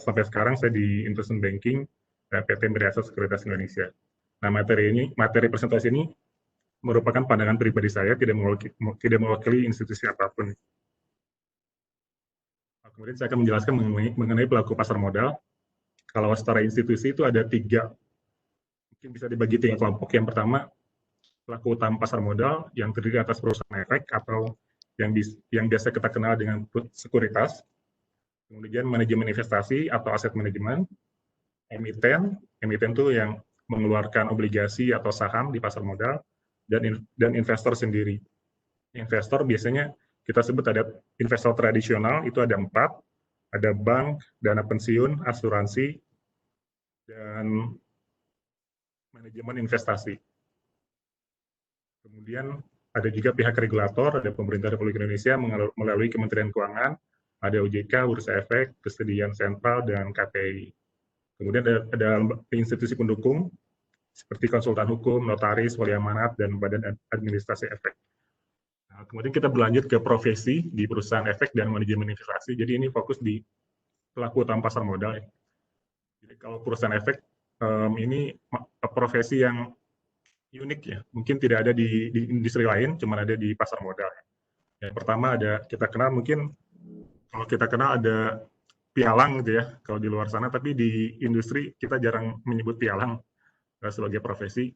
sampai sekarang saya di Investment Banking PT BCA Sekuritas Indonesia. Nah, materi presentasi ini merupakan pandangan pribadi saya, tidak mewakili institusi apapun. Kemudian saya akan menjelaskan mengenai pelaku pasar modal. Kalau secara institusi itu ada 3, mungkin bisa dibagi 3 kelompok. Yang pertama, pelaku utama pasar modal yang terdiri atas perusahaan efek atau yang biasa kita kenal dengan sekuritas. Kemudian manajemen investasi atau aset manajemen, emiten itu yang mengeluarkan obligasi atau saham di pasar modal, dan investor sendiri. Investor biasanya kita sebut ada investor tradisional, itu ada 4, ada bank, dana pensiun, asuransi, dan manajemen investasi. Kemudian ada juga pihak regulator, ada pemerintah Republik Indonesia melalui Kementerian Keuangan, ada OJK, Bursa Efek, Kesediaan Sentral, dan KPI. Kemudian ada institusi pendukung, seperti konsultan hukum, notaris, wali amanat, dan badan administrasi efek. Nah, kemudian kita berlanjut ke profesi di perusahaan efek dan manajemen investasi. Jadi ini fokus di pelaku utama pasar modal. Ya. Jadi kalau perusahaan efek ini profesi yang unik ya, mungkin tidak ada di industri lain, cuma ada di pasar modal. Yang pertama kita kenal ada pialang gitu ya, kalau di luar sana, tapi di industri kita jarang menyebut pialang sebagai profesi.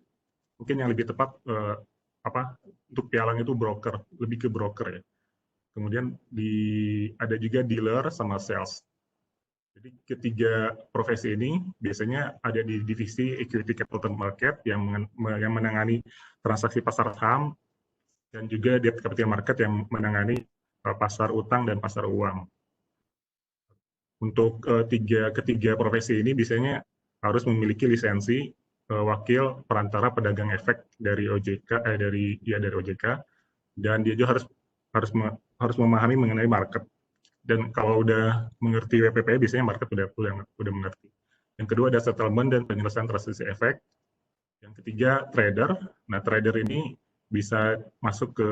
Mungkin yang lebih tepat untuk pialang itu broker, lebih ke broker ya. Kemudian ada juga dealer sama sales. Jadi ketiga profesi ini biasanya ada di divisi equity capital market yang menangani transaksi pasar saham, dan juga debt capital market yang menangani pasar utang dan pasar uang. Untuk ketiga profesi ini biasanya harus memiliki lisensi wakil perantara pedagang efek dari OJK, dari OJK, dan dia juga harus memahami mengenai market. Dan kalau udah mengerti WPP, biasanya market udah mengerti. Yang kedua ada settlement dan penyelesaian transaksi efek. Yang ketiga trader. Nah, trader ini bisa masuk ke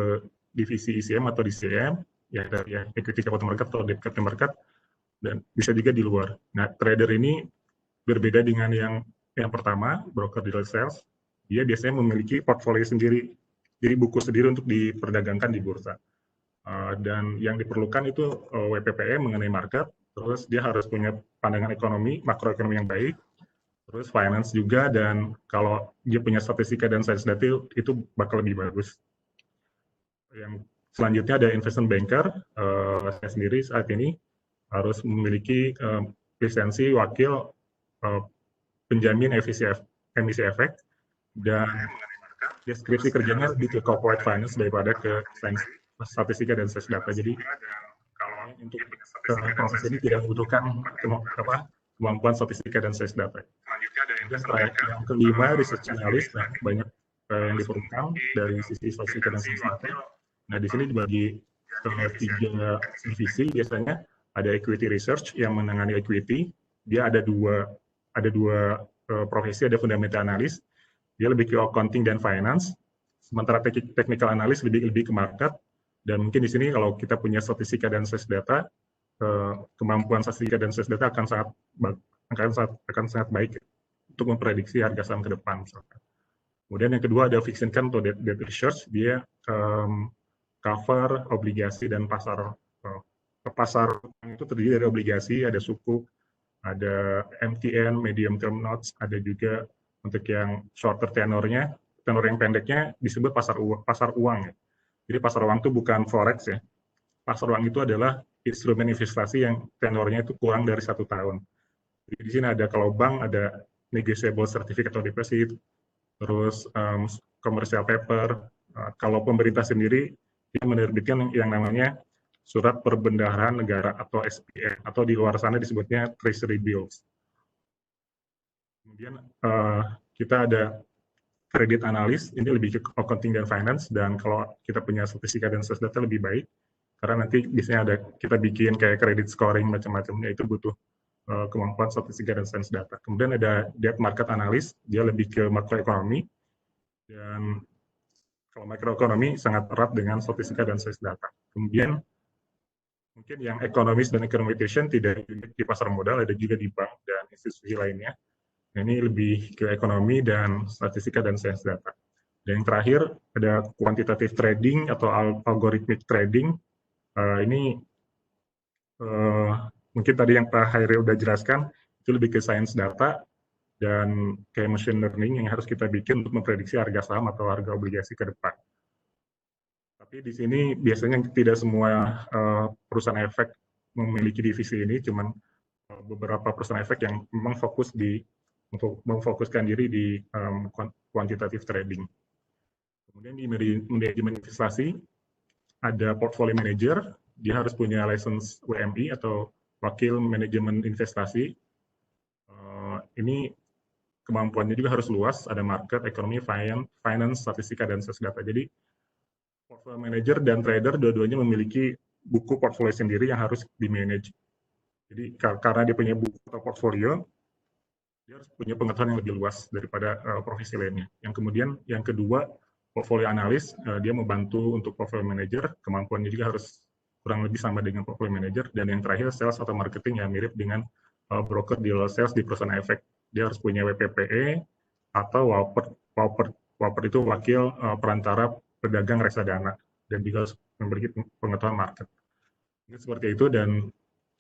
divisi ECM atau DCM, ya equity capital market atau debt capital market, dan bisa juga di luar. Nah, trader ini berbeda dengan yang pertama, broker dealer sales. Dia biasanya memiliki portfolio sendiri, jadi buku sendiri untuk diperdagangkan di bursa. Dan yang diperlukan itu WPPE mengenai market, terus dia harus punya pandangan ekonomi, makroekonomi yang baik, terus finance juga, dan kalau dia punya statistika dan science data itu bakal lebih bagus. Yang selanjutnya ada investment banker. Saya sendiri saat ini harus memiliki lisensi wakil penjamin emisi efek, dan deskripsi kerjanya lebih ke corporate finance daripada ke statistika dan science data. Jadi kalau untuk proses ini tidak membutuhkan kemampuan statistika dan science data. Yang kelima, research analyst, banyak yang diperlukan dari sisi statistika dan science data. Nah, di sini dibagi ke 3 divisi biasanya. Ada equity research yang menangani equity. Dia ada dua profesi, ada fundamental analyst, dia lebih ke accounting dan finance, sementara technical analyst lebih ke market. Dan mungkin di sini kalau kita punya statistika dan science data, kemampuan statistika dan science data akan sangat baik untuk memprediksi harga saham ke depan misalkan. Kemudian yang kedua ada fixed income atau debt research, dia cover obligasi dan pasar itu terdiri dari obligasi, ada sukuk, ada MTN, medium term notes, ada juga untuk yang shorter tenornya, tenor yang pendeknya disebut pasar uang ya. Jadi pasar uang itu bukan forex ya. Pasar uang itu adalah instrumen investasi yang tenornya itu kurang dari 1 tahun. Jadi di sini ada, kalau bank ada negotiable certificate of deposit, terus commercial paper. Kalau pemerintah sendiri dia menerbitkan yang namanya surat perbendaharaan negara atau SPN, atau di luar sana disebutnya treasury bills. Kemudian kita ada credit analyst, ini lebih ke accounting dan finance, dan kalau kita punya statistika dan science data lebih baik, karena nanti biasanya kita bikin kayak credit scoring macam-macamnya, itu butuh kemampuan statistika dan sains data. Kemudian ada debt market analyst, dia lebih ke makroekonomi, dan kalau makroekonomi sangat erat dengan statistika dan sains data. Kemudian mungkin yang ekonomis dan econometrician tidak di pasar modal, ada juga di bank dan institusi lainnya. Nah, ini lebih ke ekonomi dan statistika dan sains data. Dan yang terakhir ada quantitative trading atau algorithmic trading. Ini mungkin tadi yang Pak Hairil udah jelaskan, itu lebih ke sains data dan kayak machine learning yang harus kita bikin untuk memprediksi harga saham atau harga obligasi ke depan. Tapi di sini biasanya tidak semua perusahaan efek memiliki divisi ini, cuman beberapa perusahaan efek yang memang fokus untuk memfokuskan diri di quantitative trading. Kemudian di manajemen investasi ada portfolio manager, dia harus punya license WMI atau wakil manajemen investasi. Ini kemampuannya juga harus luas, ada market, ekonomi, finance, statistika, dan sains data. Jadi portfolio manager dan trader dua-duanya memiliki buku portfolio sendiri yang harus di-manage. Jadi karena dia punya buku atau portfolio, dia harus punya pengetahuan yang lebih luas daripada profesi lainnya. Yang kemudian, yang kedua, portfolio analis, dia membantu untuk portfolio manager, kemampuannya juga harus kurang lebih sama dengan portfolio manager. Dan yang terakhir, sales atau marketing yang mirip dengan broker dealer sales di perusahaan efek. Dia harus punya WPPE atau WAPER itu wakil perantara pedagang reksadana, dan juga harus memiliki pengetahuan market. Ini seperti itu, dan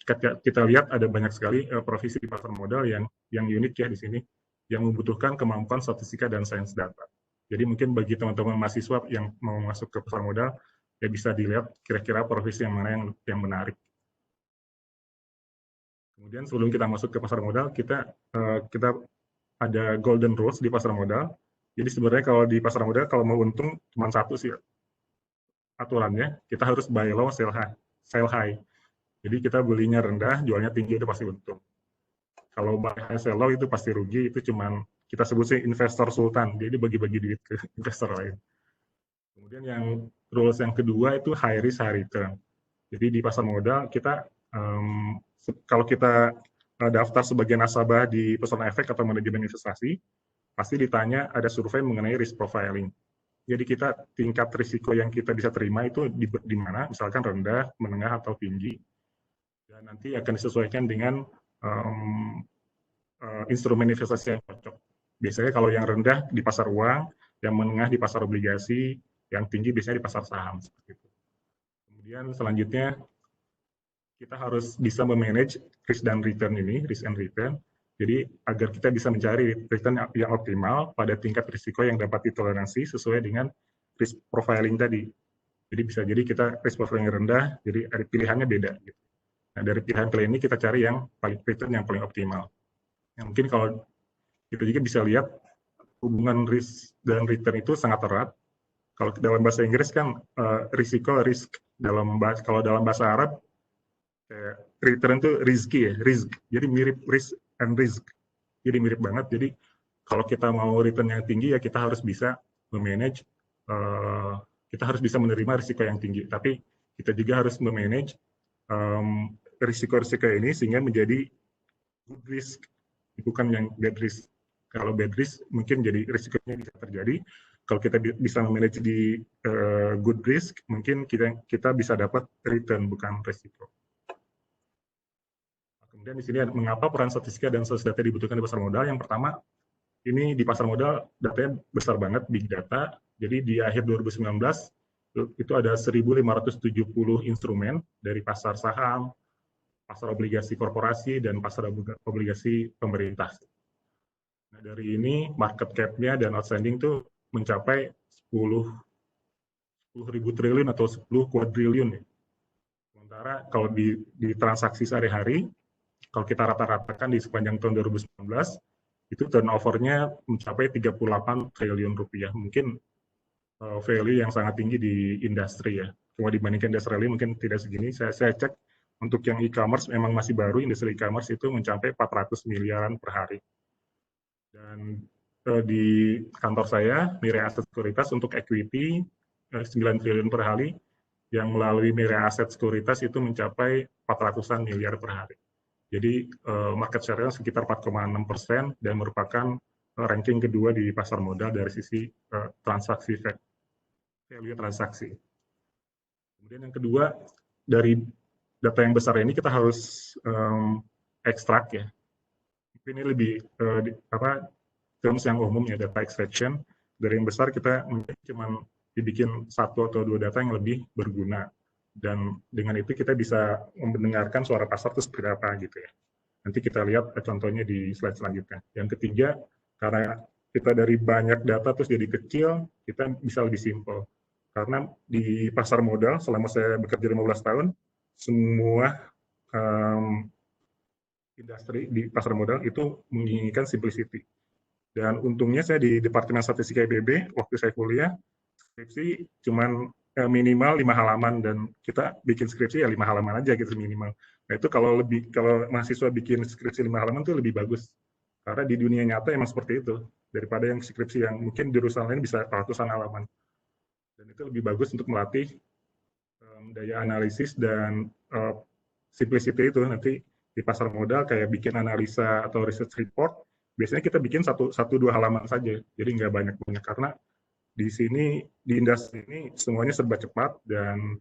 kita lihat ada banyak sekali profesi di pasar modal yang unik ya di sini, yang membutuhkan kemampuan statistika dan sains data. Jadi mungkin bagi teman-teman mahasiswa yang mau masuk ke pasar modal, ya bisa dilihat kira-kira profesi yang mana yang menarik. Kemudian sebelum kita masuk ke pasar modal, kita ada golden rules di pasar modal. Jadi sebenarnya kalau di pasar modal, kalau mau untung cuma satu sih aturannya, kita harus buy low, sell high. Jadi kita belinya rendah, jualnya tinggi, itu pasti untung. Kalau buy high, sell low itu pasti rugi, itu cuma kita sebut sih investor sultan, jadi bagi-bagi duit ke investor lain. Kemudian yang rules yang kedua itu high risk, high return. Jadi di pasar modal kita kalau kita daftar sebagai nasabah di perusahaan efek atau manajemen investasi, pasti ditanya ada survei mengenai risk profiling. Jadi kita tingkat risiko yang kita bisa terima itu di mana, misalkan rendah, menengah, atau tinggi. Dan nanti akan disesuaikan dengan instrumen investasi yang cocok. Biasanya kalau yang rendah di pasar uang, yang menengah di pasar obligasi, yang tinggi biasanya di pasar saham. Seperti itu. Kemudian selanjutnya, kita harus bisa memanage risk dan return ini, risk and return. Jadi agar kita bisa mencari return yang optimal pada tingkat risiko yang dapat ditoleransi sesuai dengan risk profiling tadi. Jadi bisa jadi kita risk profiling rendah, jadi ada pilihannya beda. Gitu. Nah dari pilihan ini kita cari yang paling return yang paling optimal. Yang mungkin kalau kita juga bisa lihat hubungan risk dan return itu sangat erat. Kalau dalam bahasa Inggris kan risiko, risk. Kalau dalam bahasa Arab return itu rizki ya, risk. Jadi mirip risk and risk. Jadi mirip banget. Jadi kalau kita mau return yang tinggi ya kita harus bisa memanage, kita harus bisa menerima risiko yang tinggi. Tapi kita juga harus memanage risiko-risiko ini sehingga menjadi good risk, bukan yang bad risk. Kalau bad risk mungkin jadi risikonya bisa terjadi. Kalau kita bisa memanage di good risk, mungkin kita bisa dapat return bukan risiko. Kemudian di sini mengapa peran statistika dan sains data dibutuhkan di pasar modal. Yang pertama, ini di pasar modal datanya besar banget, big data. Jadi di akhir 2019 itu ada 1.570 instrumen dari pasar saham, pasar obligasi korporasi, dan pasar obligasi pemerintah. Nah, dari ini market cap-nya dan outstanding itu mencapai 10.000 triliun atau 10 kuadriliun. Sementara kalau di transaksi sehari-hari, kalau kita rata-ratakan di sepanjang tahun 2019, itu turnover-nya mencapai 38 triliun rupiah. Mungkin value yang sangat tinggi di industri ya. Cuma dibandingkan industri lain mungkin tidak segini. Saya cek untuk yang e-commerce memang masih baru, industri e-commerce itu mencapai 400 miliaran per hari. Dan di kantor saya, Mirai Aset Sekuritas untuk equity 9 triliun per hari, yang melalui Mirai Aset Sekuritas itu mencapai 400-an miliar per hari. Jadi market share-nya sekitar 4,6% dan merupakan ranking kedua di pasar modal dari sisi transaksi value transaksi. Kemudian yang kedua, dari data yang besar ini kita harus ekstrak ya. Ini lebih terms yang umum ya, data extraction. Dari yang besar kita mungkin cuma dibikin 1 atau 2 data yang lebih berguna. Dan dengan itu kita bisa mendengarkan suara pasar itu seperti apa gitu ya. Nanti kita lihat contohnya di slide selanjutnya. Yang ketiga, karena kita dari banyak data terus jadi kecil, kita bisa lebih simpel. Karena di pasar modal, selama saya bekerja 15 tahun, semua industri di pasar modal itu menginginkan simplicity. Dan untungnya saya di Departemen Statistika IPB, waktu saya kuliah, skripsi cuman minimal 5 halaman, dan kita bikin skripsi ya 5 halaman aja gitu minimal. Nah itu kalau mahasiswa bikin skripsi 5 halaman itu lebih bagus. Karena di dunia nyata emang seperti itu. Daripada yang skripsi yang mungkin jurusan lain bisa ratusan halaman. Dan itu lebih bagus untuk melatih daya analisis dan simplicity itu. Nanti di pasar modal kayak bikin analisa atau research report, biasanya kita bikin 1-2 halaman saja. Jadi nggak banyak-banyak, karena di sini, di industri ini semuanya serba cepat, dan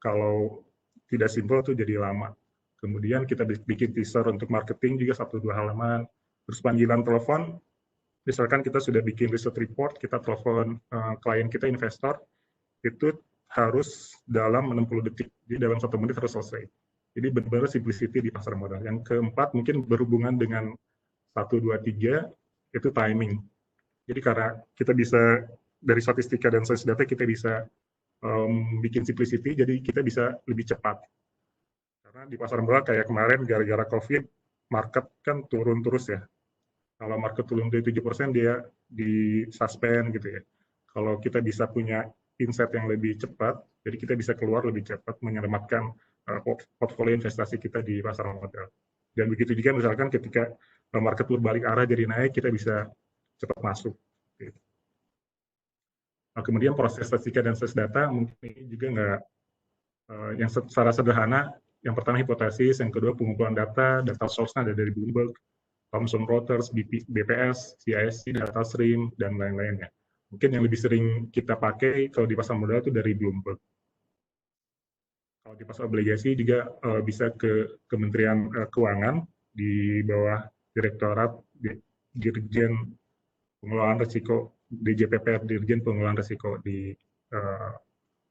kalau tidak simpel tuh jadi lama. Kemudian kita bikin teaser untuk marketing juga 1-2 halaman. Terus panggilan telepon, misalkan kita sudah bikin research report, kita telepon klien kita, investor, itu harus dalam 60 detik. Jadi dalam 1 menit harus selesai. Jadi benar-benar simplicity di pasar modal. Yang keempat mungkin berhubungan dengan 1, 2, 3, itu timing. Jadi karena kita bisa dari statistika dan science data kita bisa bikin simplicity, jadi kita bisa lebih cepat. Karena di pasar modal kayak kemarin gara-gara COVID, market kan turun terus ya. Kalau market turun dari 7%, dia di suspend gitu ya. Kalau kita bisa punya insight yang lebih cepat, jadi kita bisa keluar lebih cepat menyelamatkan portfolio investasi kita di pasar modal. Dan begitu juga misalkan ketika market berbalik arah jadi naik, kita bisa cepat masuk. Gitu. Nah, kemudian proses statistika dan science data mungkin ini juga nggak yang secara sederhana. Yang pertama hipotesis, yang kedua pengumpulan data source-nya ada dari Bloomberg, Thomson Reuters, BPS, CISC, DataStream, dan lain-lainnya. Mungkin yang lebih sering kita pakai kalau di pasar modal itu dari Bloomberg. Kalau di pasar obligasi juga bisa ke Kementerian Keuangan di bawah Direktorat Dirjen Pengelolaan Risiko DJPPR, Dirjen Pengelolaan Risiko di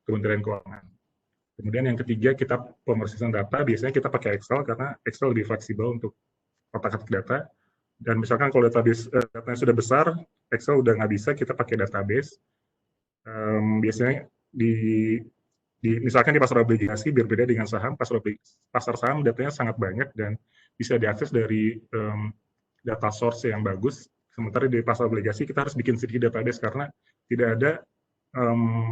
Kementerian Keuangan. Kemudian yang ketiga, kita pemrosesan data, biasanya kita pakai Excel karena Excel lebih fleksibel untuk kotak-kotak data. Dan misalkan kalau datanya sudah besar, Excel udah nggak bisa, kita pakai database. Biasanya misalkan di pasar obligasi, berbeda dengan saham, pasar saham datanya sangat banyak dan bisa diakses dari data source yang bagus. Sementara di pasar obligasi kita harus bikin sedikit database karena tidak ada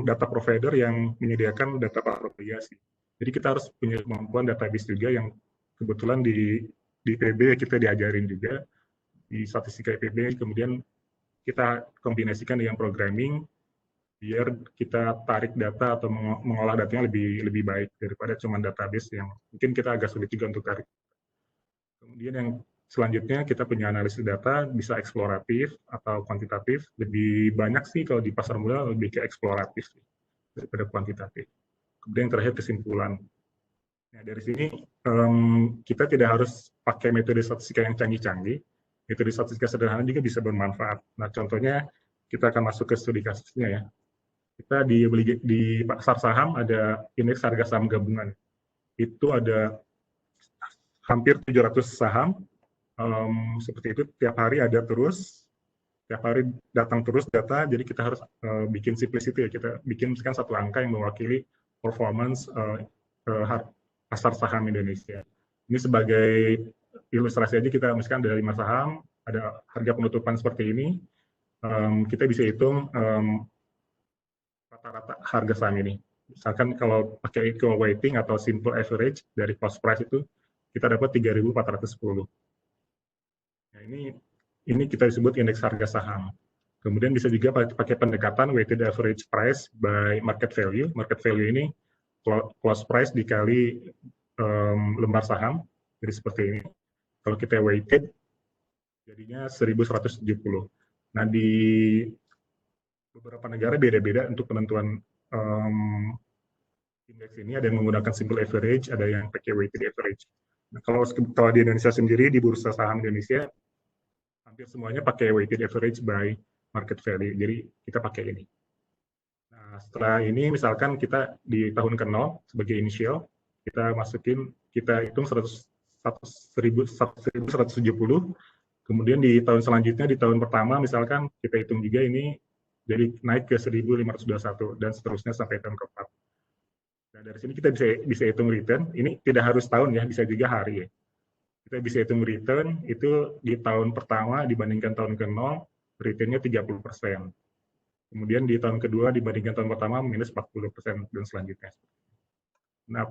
data provider yang menyediakan data pasar obligasi. Jadi kita harus punya kemampuan database juga yang kebetulan di IPB kita diajarin juga di statistika IPB. Kemudian kita kombinasikan dengan programming biar kita tarik data atau mengolah datanya lebih baik daripada cuma database yang mungkin kita agak sulit juga untuk tarik. Kemudian yang selanjutnya kita punya analisis data, bisa eksploratif atau kuantitatif. Lebih banyak sih kalau di pasar modal lebih ke eksploratif daripada kuantitatif. Kemudian yang terakhir kesimpulan. Nah, dari sini kita tidak harus pakai metode statistika yang canggih-canggih. Metode statistika sederhana juga bisa bermanfaat. Nah, contohnya kita akan masuk ke studi kasusnya ya. Kita di pasar saham ada indeks harga saham gabungan. Itu ada hampir 700 saham. Seperti itu, tiap hari ada terus, tiap hari datang terus data, jadi kita harus bikin simplicity ya, kita bikin satu angka yang mewakili performance pasar saham Indonesia. Ini sebagai ilustrasi aja, kita misalkan dari 5 saham, ada harga penutupan seperti ini, kita bisa hitung rata-rata harga saham ini. Misalkan kalau pakai equal weighting atau simple average dari cost price itu, kita dapat 3.410. Nah, ini kita sebut indeks harga saham. Kemudian bisa juga pakai pendekatan weighted average price by market value. Market value ini close price dikali lembar saham, jadi seperti ini. Kalau kita weighted, jadinya 1170. Nah, di beberapa negara beda-beda untuk penentuan indeks ini. Ada yang menggunakan simple average, ada yang pakai weighted average. Nah, kalau di Indonesia sendiri, di bursa saham Indonesia, hampir semuanya pakai weighted average by market value. Jadi kita pakai ini. Nah, setelah ini misalkan kita di tahun ke-0 sebagai initial, kita hitung 1170, kemudian di tahun selanjutnya, di tahun pertama misalkan kita hitung juga ini, jadi naik ke 1521 dan seterusnya sampai tahun keempat. Nah, dari sini kita bisa hitung return, ini tidak harus tahun ya, bisa juga hari ya. Kita bisa hitung return, itu di tahun pertama dibandingkan tahun ke-0, returnnya 30%. Kemudian di tahun kedua dibandingkan tahun pertama minus 40% dan selanjutnya. Nah,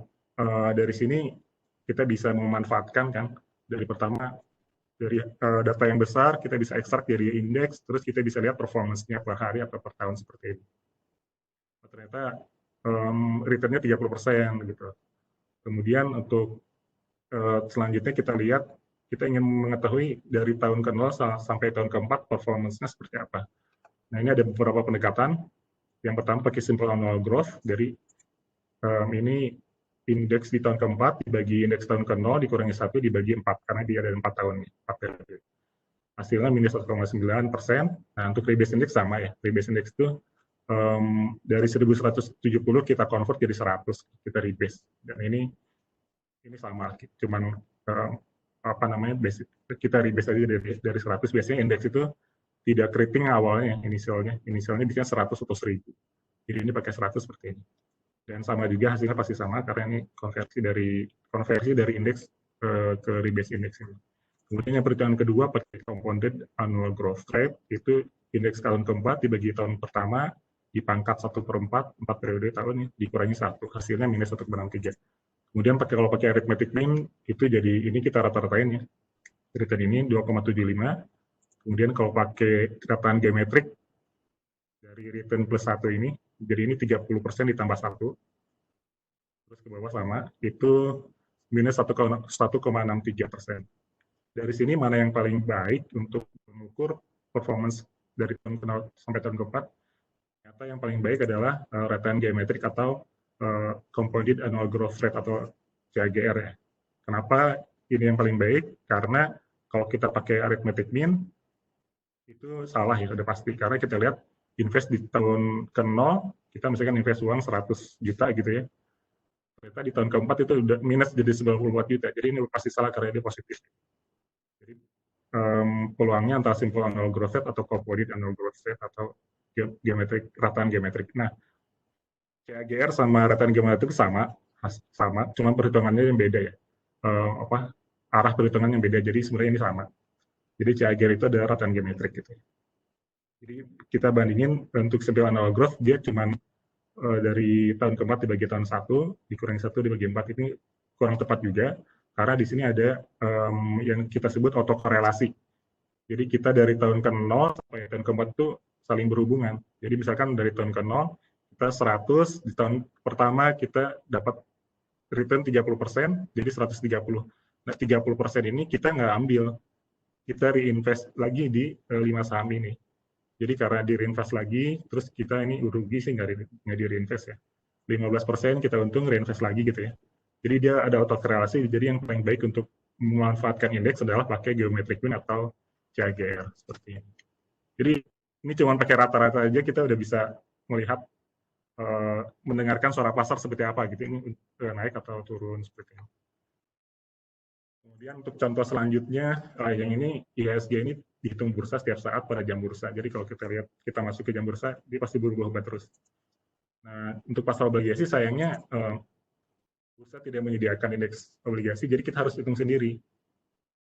dari sini kita bisa memanfaatkan kan, dari pertama, dari data yang besar, kita bisa ekstrak dari indeks, terus kita bisa lihat performance-nya per hari atau per tahun seperti ini. Ternyata return-nya 30% gitu. Kemudian untuk selanjutnya kita lihat, kita ingin mengetahui dari tahun ke-0 sampai tahun ke-4 performance-nya seperti apa. Nah, ini ada beberapa pendekatan. Yang pertama pakai simple annual growth, dari ini indeks di tahun ke-4 dibagi indeks tahun ke-0 dikurangi 1 dibagi 4, karena dia ada 4 tahun. 4 periode. Hasilnya minus 1,9%. Nah, untuk rebase index sama ya. Rebase index itu dari 1170 kita convert jadi 100, kita rebase. Dan ini sama, cuman kita rebase aja dari 100. Biasanya indeks itu tidak keriting awalnya, inisialnya biasanya 100 atau 1000. Jadi ini pakai 100 seperti ini. Dan sama juga hasilnya pasti sama, karena ini konversi dari indeks ke rebase index ini. Kemudian yang perhitungan kedua pakai compounded annual growth rate, itu indeks tahun ke-4 dibagi tahun pertama, dipangkat 1/4, 4 periode tahun, dikurangi 1, hasilnya minus 1,63. Kemudian kalau pakai arithmetic mean, itu jadi, ini kita rata-ratain ya, return ini 2,75. Kemudian kalau pakai rataan geometrik, dari return plus 1 ini, jadi ini 30% ditambah 1, terus ke bawah sama, itu minus 1,63%. Dari sini mana yang paling baik untuk mengukur performance dari tahun ke-0 sampai tahun ke-4, ternyata yang paling baik adalah rataan geometrik atau compounded annual growth rate atau CAGR ya. Kenapa ini yang paling baik? Karena kalau kita pakai arithmetic mean, itu salah ya, udah pasti. Karena kita lihat invest di tahun ke-0, kita misalkan invest uang 100 juta gitu ya. Ternyata di tahun ke-4 itu udah minus jadi 94 juta. Jadi ini pasti salah karena dia positif. Jadi peluangnya antara simple annual growth rate atau compounded annual growth rate atau rataan geometrik. Nah, CAGR sama rataan geometrik sama, cuma perhitungannya yang beda ya. Arah perhitungannya yang beda. Jadi sebenarnya ini sama. Jadi CAGR itu adalah rataan geometrik gitu. Jadi kita bandingin untuk simple annual growth, dia cuma dari tahun ke-4 dibagi tahun 1, dikurangi 1 dibagi 4, ini kurang tepat juga, karena di sini ada yang kita sebut autokorelasi. Jadi kita dari tahun ke-0 sampai tahun ke-4 itu saling berhubungan. Jadi misalkan dari tahun ke-0, kita 100, di tahun pertama kita dapat return 30%, jadi 130. Nah, 30% ini kita nggak ambil, kita reinvest lagi di 5 saham ini. Jadi karena di reinvest lagi, terus kita ini rugi sih nggak di reinvest ya. 15% kita untung reinvest lagi gitu ya. Jadi dia ada autokorelasi, jadi yang paling baik untuk memanfaatkan indeks adalah pakai geometric mean atau CAGR seperti ini. Jadi ini cuma pakai rata-rata aja kita udah bisa melihat, mendengarkan suara pasar seperti apa gitu, ini naik atau turun seperti ini. Kemudian untuk contoh selanjutnya, yang ini IHSG ini dihitung bursa setiap saat pada jam bursa. Jadi kalau kita lihat, kita masuk ke jam bursa, dia pasti berubah-ubah terus. Nah, untuk pasar obligasi sayangnya bursa tidak menyediakan indeks obligasi, jadi kita harus hitung sendiri.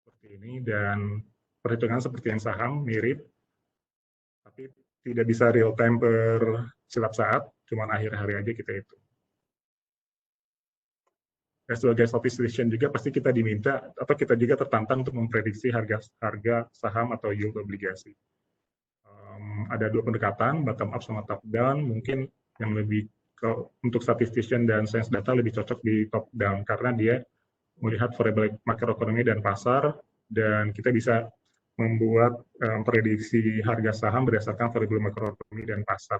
Seperti ini, dan perhitungan seperti yang saham, mirip, tapi tidak bisa real time per setiap saat, cuma akhir hari aja kita hitung. Sebagai statistician juga pasti kita diminta atau kita juga tertantang untuk memprediksi harga saham atau yield obligasi. Ada dua pendekatan, bottom up sama top down. Mungkin yang lebih untuk statistician dan science data lebih cocok di top down karena dia melihat variabel makroekonomi dan pasar, dan kita bisa membuat prediksi harga saham berdasarkan variabel makroekonomi dan pasar.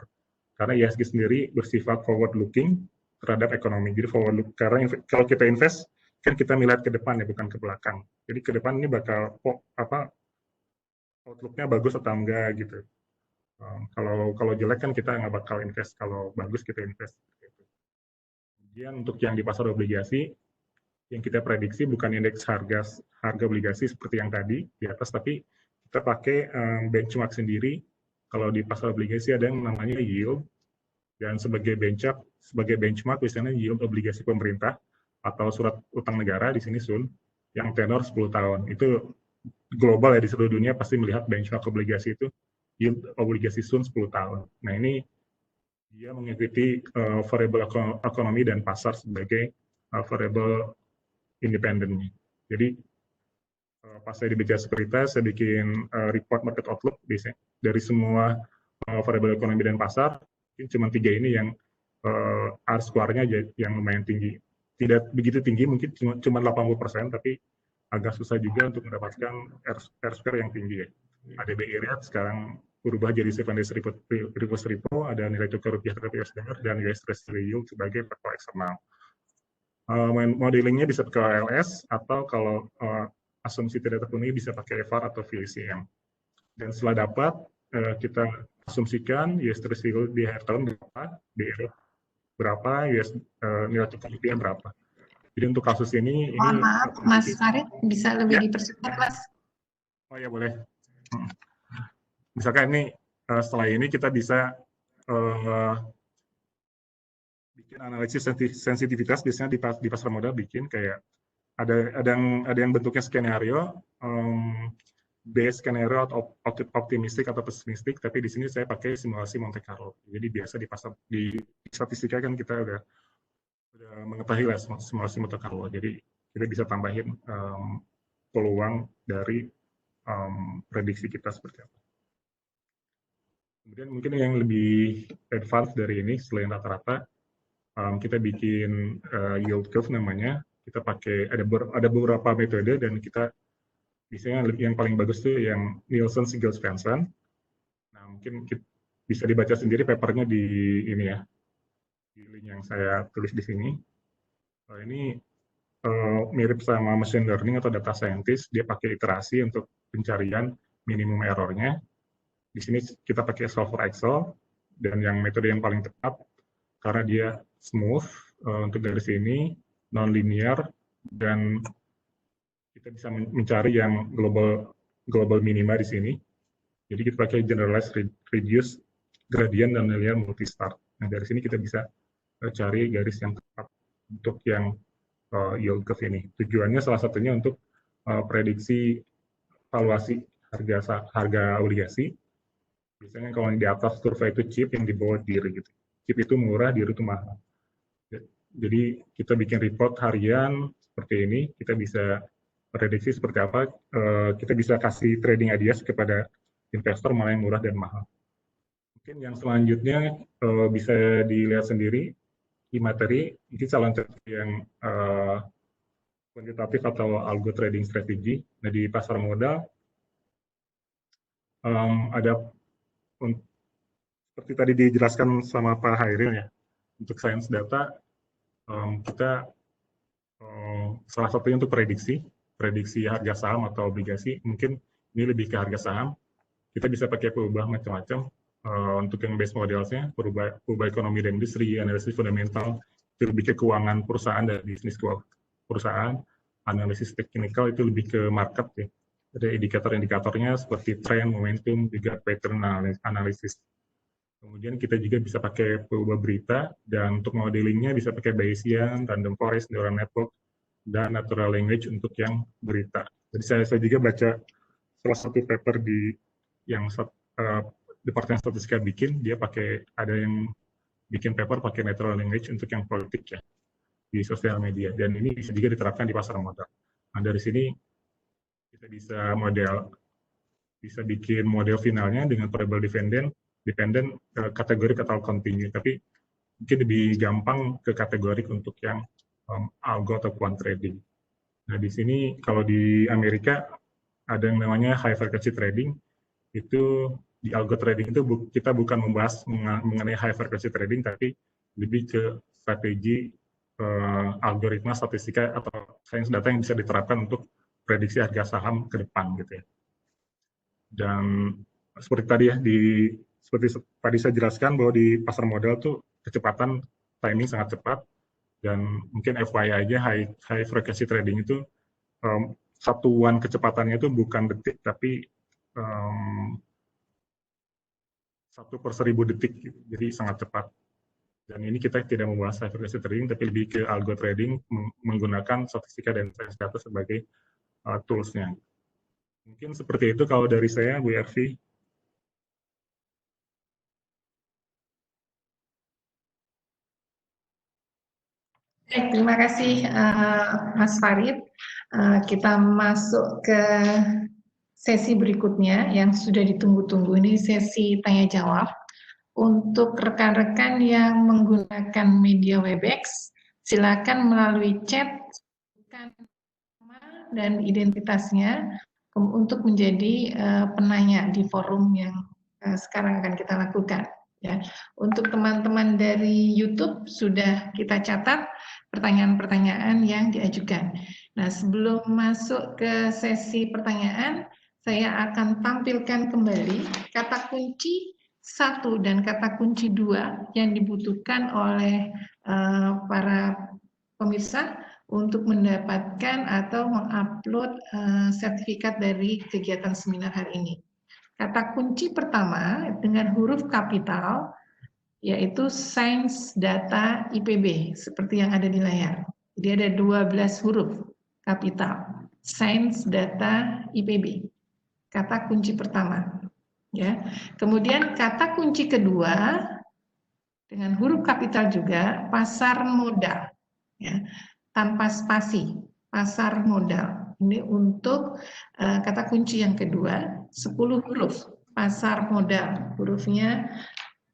Karena IHSG sendiri bersifat forward looking terhadap ekonomi. Jadi karena kalau kita invest kan kita melihat ke depan ya, bukan ke belakang. Jadi ke depan ini bakal outlook-nya bagus atau enggak gitu. Kalau jelek kan kita nggak bakal invest, kalau bagus kita invest. Kemudian untuk yang di pasar obligasi, yang kita prediksi bukan indeks harga obligasi seperti yang tadi di atas, tapi kita pakai benchmark sendiri. Kalau di pasar obligasi ada yang namanya yield, dan sebagai benchmark misalnya yield obligasi pemerintah atau surat utang negara di sini Sun, yang tenor 10 tahun. Itu global ya, di seluruh dunia pasti melihat benchmark obligasi itu yield obligasi Sun 10 tahun. Nah ini dia mengikuti variabel ekonomi dan pasar sebagai variabel independennya. Jadi pas saya di BCA Sekuritas, saya bikin report market outlook biasanya dari semua variabel ekonomi dan pasar. Cuma 3 ini yang R-square-nya yang lumayan tinggi. Tidak begitu tinggi, mungkin cuma 80%, tapi agak susah juga untuk mendapatkan R-square yang tinggi ya. Ada BI rate sekarang berubah jadi 7 days reverse repo, ada nilai tukar rupiah terhadap US dollar, dan US Treasury yield sebagai faktor eksternal. Modelingnya bisa pakai LS, atau kalau asumsi tidak terpenuhi bisa pakai VAR atau VCM. Dan setelah dapat, kita asumsikan US Treasury yield di akhir tahun berapa, BI rate berapa, US nilai tukar rupiah berapa. Jadi untuk kasus ini maaf, Mas Farid, bisa lebih dipersingkat, Mas? Oh ya, boleh. Misalkan ini setelah ini kita bisa bikin analisis sensitivitas, biasanya di pasar modal bikin kayak ada yang bentuknya skenario, base skenario atau optimistik atau pesimistik, tapi di sini saya pakai simulasi Monte Carlo. Jadi biasa di statistika kan kita udah mengetahui lah simulasi Monte Carlo. Jadi kita bisa tambahin peluang dari prediksi kita seperti apa. Kemudian mungkin yang lebih advance dari ini, selain rata-rata, kita bikin yield curve namanya. Kita pakai ada beberapa metode, dan kita biasanya yang paling bagus tuh yang Nielsen Sigel-Svensson. Nah, mungkin bisa dibaca sendiri papernya di ini ya, di link yang saya tulis di sini. Ini mirip sama machine learning atau data scientist. Dia pakai iterasi untuk pencarian minimum errornya. Di sini kita pakai solver Excel, dan yang metode yang paling tepat karena dia smooth untuk dari sini, non-linear, dan kita bisa mencari yang global minima di sini. Jadi kita pakai generalized reduce gradient dan linear multi-start. Nah dari sini kita bisa cari garis yang tepat untuk yang yield curve ini. Tujuannya salah satunya untuk prediksi valuasi harga obligasi. Biasanya kalau yang di atas kurva itu cheap, yang di bawah dear gitu. Cheap itu murah, dear itu mahal. Jadi kita bikin report harian seperti ini, kita bisa prediksi seperti apa, kita bisa kasih trading ideas kepada investor mana yang murah dan mahal. Mungkin yang selanjutnya bisa dilihat sendiri di materi, ini calon yang kuantitatif atau algo trading strategy. Nah di pasar modal ada seperti tadi dijelaskan sama Pak Hairil ya, untuk sains data kita salah satunya untuk prediksi harga saham atau obligasi. Mungkin ini lebih ke harga saham. Kita bisa pakai peubah macam-macam untuk yang base modelsnya, peubah ekonomi dan industri, analisis fundamental, itu lebih ke keuangan perusahaan dan bisnis perusahaan, analisis teknikal itu lebih ke market ya. Ada indikator-indikatornya seperti tren, momentum, juga pattern analisis. Kemudian kita juga bisa pakai peubah berita, dan untuk modelingnya bisa pakai Bayesian, random forest, neural network, dan natural language untuk yang berita. Jadi saya juga baca salah satu paper yang Departemen Statistika bikin, dia ada yang bikin paper pakai natural language untuk yang politik ya, di sosial media. Dan ini bisa juga diterapkan di pasar modal. Nah dari sini kita bisa bikin model finalnya dengan variable dependent kategori atau continue, tapi mungkin lebih gampang ke kategori untuk yang algo atau quant trading. Nah di sini kalau di Amerika ada yang namanya high frequency trading. Itu di algo trading itu kita bukan membahas mengenai high frequency trading, tapi lebih ke strategi algoritma statistika atau sains data yang bisa diterapkan untuk prediksi harga saham ke depan gitu ya. Dan seperti tadi ya, seperti tadi saya jelaskan bahwa di pasar modal tuh kecepatan timing sangat cepat, dan mungkin FYI aja high frequency trading itu satuan kecepatannya itu bukan detik, tapi 1/1000 detik, jadi sangat cepat. Dan ini kita tidak membahas high frequency trading, tapi lebih ke algo trading menggunakan statistika dan sains data sebagai tools-nya. Mungkin seperti itu kalau dari saya, Bu Ervi. Baik, terima kasih Mas Farid. Kita masuk ke sesi berikutnya yang sudah ditunggu-tunggu. Ini sesi tanya jawab. Untuk rekan-rekan yang menggunakan media Webex, silakan melalui chat nama dan identitasnya untuk menjadi penanya di forum yang sekarang akan kita lakukan. Ya, untuk teman-teman dari YouTube sudah kita catat pertanyaan-pertanyaan yang diajukan. Nah, sebelum masuk ke sesi pertanyaan, saya akan tampilkan kembali kata kunci 1 dan kata kunci 2 yang dibutuhkan oleh para pemirsa untuk mendapatkan atau mengupload sertifikat dari kegiatan seminar hari ini. Kata kunci pertama dengan huruf kapital yaitu Sains Data IPB seperti yang ada di layar. Jadi ada 12 huruf kapital. Sains Data IPB. Kata kunci pertama. Ya. Kemudian kata kunci kedua dengan huruf kapital juga pasar modal. Ya. Tanpa spasi, pasar modal. Ini untuk kata kunci yang kedua, 10 huruf, pasar modal, hurufnya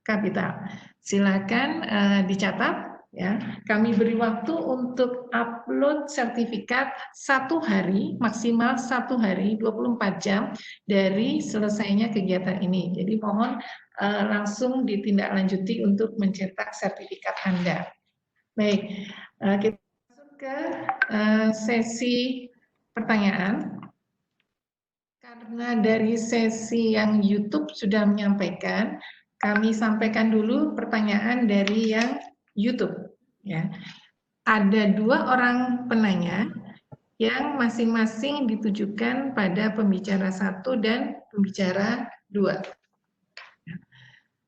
kapital. Silakan dicatat, ya. Kami beri waktu untuk upload sertifikat 1 hari, maksimal 1 hari, 24 jam dari selesainya kegiatan ini. Jadi mohon langsung ditindaklanjuti untuk mencetak sertifikat Anda. Baik, kita masuk ke sesi pertanyaan. Karena dari sesi yang YouTube sudah menyampaikan, kami sampaikan dulu pertanyaan dari yang YouTube. Ya. Ada 2 orang penanya yang masing-masing ditujukan pada pembicara 1 dan pembicara 2.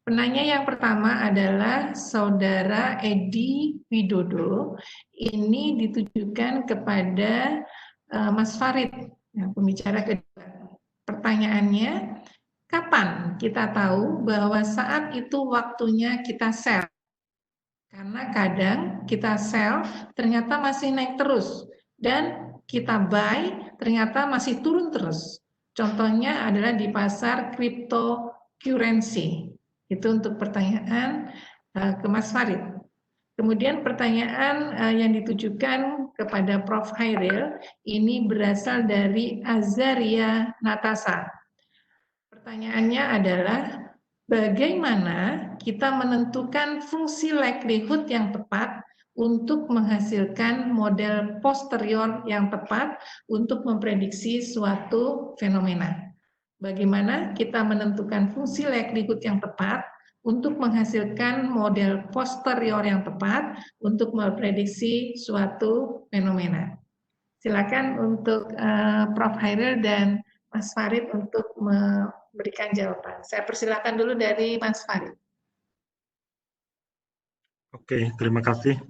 Penanya yang pertama adalah Saudara Edi Widodo. Ini ditujukan kepada Mas Farid, pembicara kedua. Pertanyaannya, kapan kita tahu bahwa saat itu waktunya kita sell? Karena kadang kita sell ternyata masih naik terus dan kita buy ternyata masih turun terus. Contohnya adalah di pasar cryptocurrency. Itu untuk pertanyaan ke Mas Farid. Kemudian pertanyaan yang ditujukan kepada Prof. Hairil ini berasal dari Azaria Natasa. Pertanyaannya adalah bagaimana kita menentukan fungsi likelihood yang tepat untuk menghasilkan model posterior yang tepat untuk memprediksi suatu fenomena. Bagaimana kita menentukan fungsi likelihood yang tepat untuk menghasilkan model posterior yang tepat untuk memprediksi suatu fenomena. Silakan untuk Prof. Hairil dan Mas Farid untuk memberikan jawaban. Saya persilakan dulu dari Mas Farid. Oke, terima kasih.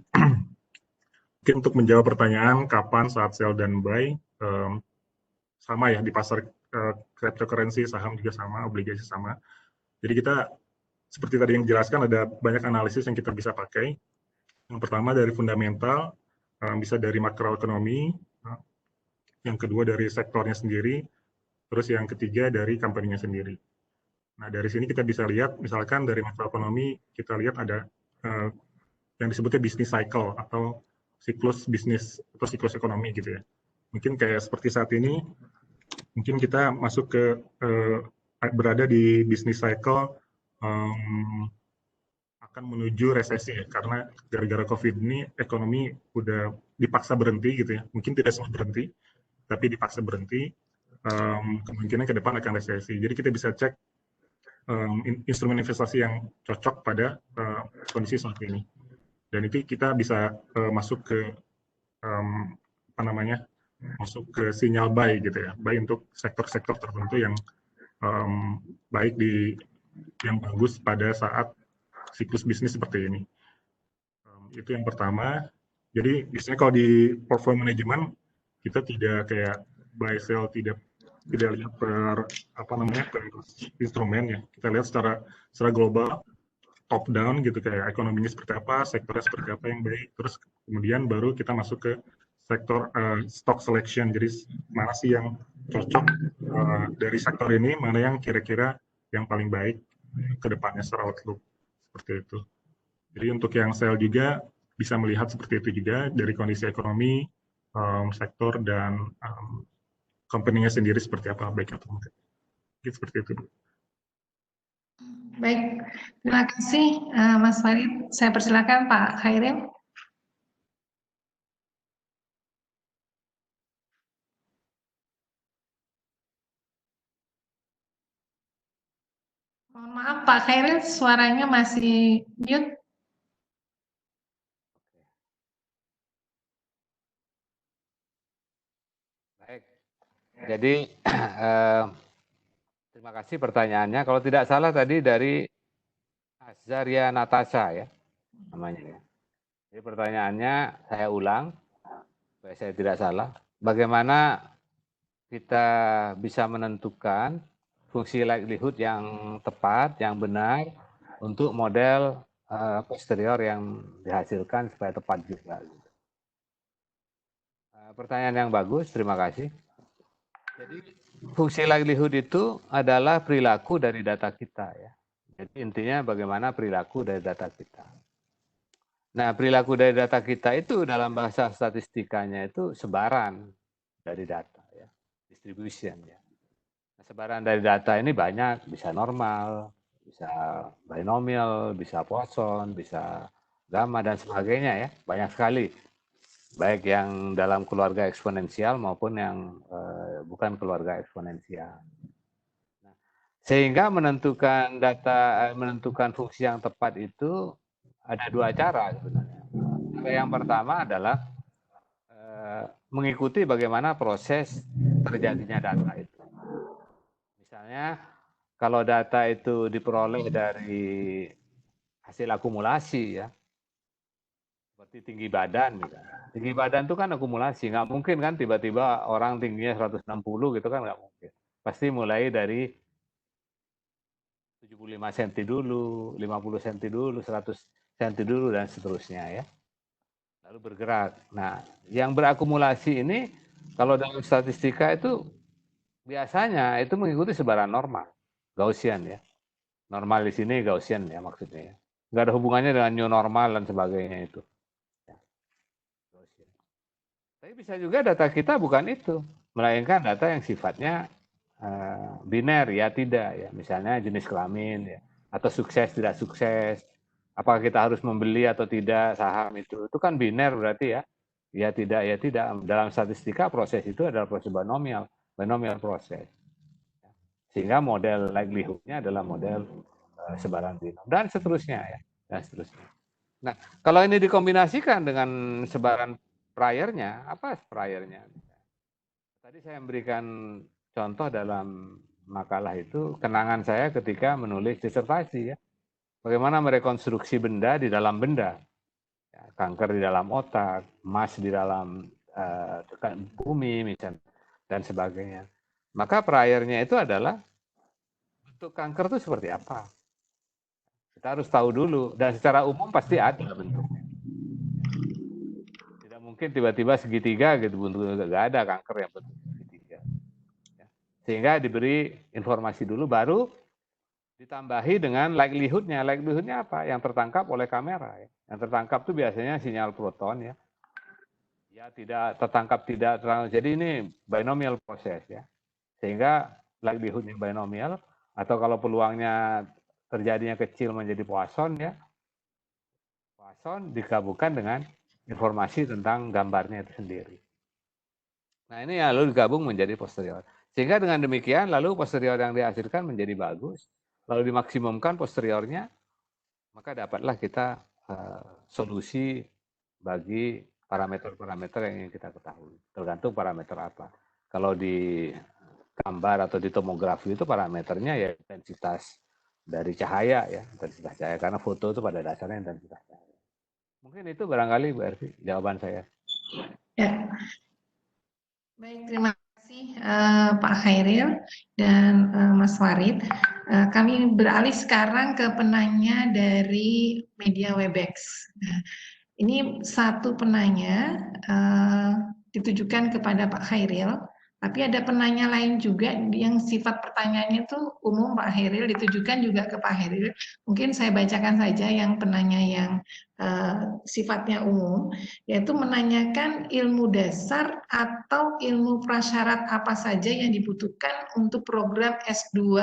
Mungkin untuk menjawab pertanyaan kapan saat sell dan buy, sama ya di pasar cryptocurrency, saham juga sama, obligasi sama. Jadi kita seperti tadi yang dijelaskan ada banyak analisis yang kita bisa pakai. Yang pertama dari fundamental, bisa dari makroekonomi, yang kedua dari sektornya sendiri, terus yang ketiga dari company-nya sendiri. Nah dari sini kita bisa lihat, misalkan dari makroekonomi kita lihat ada yang disebutnya business cycle atau siklus bisnis atau siklus ekonomi gitu ya. Mungkin kayak seperti saat ini mungkin kita masuk ke berada di bisnis cycle akan menuju resesi ya, karena gara-gara COVID ini ekonomi udah dipaksa berhenti gitu ya. Mungkin tidak semua berhenti, tapi dipaksa berhenti. Kemungkinan ke depan akan resesi. Jadi kita bisa cek instrumen investasi yang cocok pada kondisi saat ini. Dan itu kita bisa masuk ke apa namanya, masuk ke sinyal buy gitu ya, buy untuk sektor-sektor tertentu yang baik yang bagus pada saat siklus bisnis seperti ini. Itu yang pertama. Jadi biasanya kalau di portfolio management kita tidak kayak buy sell, tidak lihat per instrumen ya. Kita lihat secara global, top down gitu, kayak ekonominya seperti apa, sektornya seperti apa yang baik. Terus kemudian baru kita masuk ke sektor stock selection. Jadi mana sih yang cocok dari sektor ini, mana yang kira-kira yang paling baik ke depannya secara outlook. Seperti itu. Jadi untuk yang sell juga bisa melihat seperti itu juga dari kondisi ekonomi, sektor, dan company-nya sendiri seperti apa, baik atau enggak. Jadi seperti itu. Baik, terima kasih Mas Farid. Saya persilakan Pak Khairil. Mohon maaf Pak Khairil, suaranya masih mute. Baik, jadi terima kasih pertanyaannya. Kalau tidak salah tadi dari Azaria Natasha ya namanya. Jadi pertanyaannya saya ulang, supaya saya tidak salah. Bagaimana kita bisa menentukan fungsi likelihood yang tepat, yang benar untuk model posterior yang dihasilkan supaya tepat juga. Pertanyaan yang bagus, terima kasih. Jadi fungsi likelihood itu adalah perilaku dari data kita ya. Jadi intinya bagaimana perilaku dari data kita. Nah, perilaku dari data kita itu dalam bahasa statistikanya itu sebaran dari data ya, distribution ya. Nah, sebaran dari data ini banyak, bisa normal, bisa binomial, bisa Poisson, bisa gamma dan sebagainya ya, banyak sekali. Baik yang dalam keluarga eksponensial maupun yang bukan keluarga eksponensial. Nah, sehingga menentukan fungsi yang tepat itu ada dua cara sebenarnya. Yang pertama adalah mengikuti bagaimana proses terjadinya data itu. Misalnya kalau data itu diperoleh dari hasil akumulasi ya, seperti tinggi badan misalnya. Tinggi badan itu kan akumulasi, nggak mungkin kan tiba-tiba orang tingginya 160 gitu kan nggak mungkin. Pasti mulai dari 75 cm dulu, 50 cm dulu, 100 cm dulu dan seterusnya ya. Lalu bergerak. Nah, yang berakumulasi ini kalau dalam statistika itu biasanya itu mengikuti sebaran normal, Gaussian ya. Normal di sini Gaussian ya maksudnya ya. Nggak ada hubungannya dengan new normal dan sebagainya itu. Tapi bisa juga data kita bukan itu, melainkan data yang sifatnya biner ya tidak ya, misalnya jenis kelamin ya, atau sukses tidak sukses, apakah kita harus membeli atau tidak saham itu kan biner berarti ya tidak ya tidak. Dalam statistika proses itu adalah proses binomial proses, sehingga model likelihood-nya adalah model sebaran binom dan seterusnya ya, dan seterusnya. Nah kalau ini dikombinasikan dengan sebaran prior-nya, apa prior-nya? Tadi saya memberikan contoh dalam makalah itu, kenangan saya ketika menulis disertasi ya. Bagaimana merekonstruksi benda di dalam benda. Ya, kanker di dalam otak, emas di dalam bumi misalnya, dan sebagainya. Maka prior-nya itu adalah bentuk kanker itu seperti apa. Kita harus tahu dulu, dan secara umum pasti ada bentuknya. Mungkin tiba-tiba segitiga gitu, nggak ada kanker yang bentuk segitiga. Ya. Sehingga diberi informasi dulu, baru ditambahi dengan likelihood-nya. Likelihood-nya apa? Yang tertangkap oleh kamera. Ya. Yang tertangkap itu biasanya sinyal proton ya. Ya tidak tertangkap tidak terang. Jadi ini binomial proses ya. Sehingga likelihood-nya binomial, atau kalau peluangnya terjadinya kecil menjadi Poisson, ya, Poisson digabungkan dengan informasi tentang gambarnya itu sendiri. Nah, ini yang lalu digabung menjadi posterior. Sehingga dengan demikian lalu posterior yang dihasilkan menjadi bagus, lalu dimaksimumkan posteriornya, maka dapatlah kita solusi bagi parameter-parameter yang ingin kita ketahui. Tergantung parameter apa. Kalau di gambar atau di tomografi itu parameternya ya intensitas dari cahaya, ya, intensitas cahaya, karena foto itu pada dasarnya intensitas cahaya. Mungkin itu barangkali Bu Ervi jawaban saya. Ya. Baik, terima kasih Pak Khairil dan Mas Farid. Kami beralih sekarang ke penanya dari media Webex. Nah, ini satu penanya ditujukan kepada Pak Khairil, tapi ada penanya lain juga yang sifat pertanyaannya itu umum Pak Khairil, ditujukan juga ke Pak Khairil. Mungkin saya bacakan saja yang penanya yang sifatnya umum, yaitu menanyakan ilmu dasar atau ilmu prasyarat apa saja yang dibutuhkan untuk program S2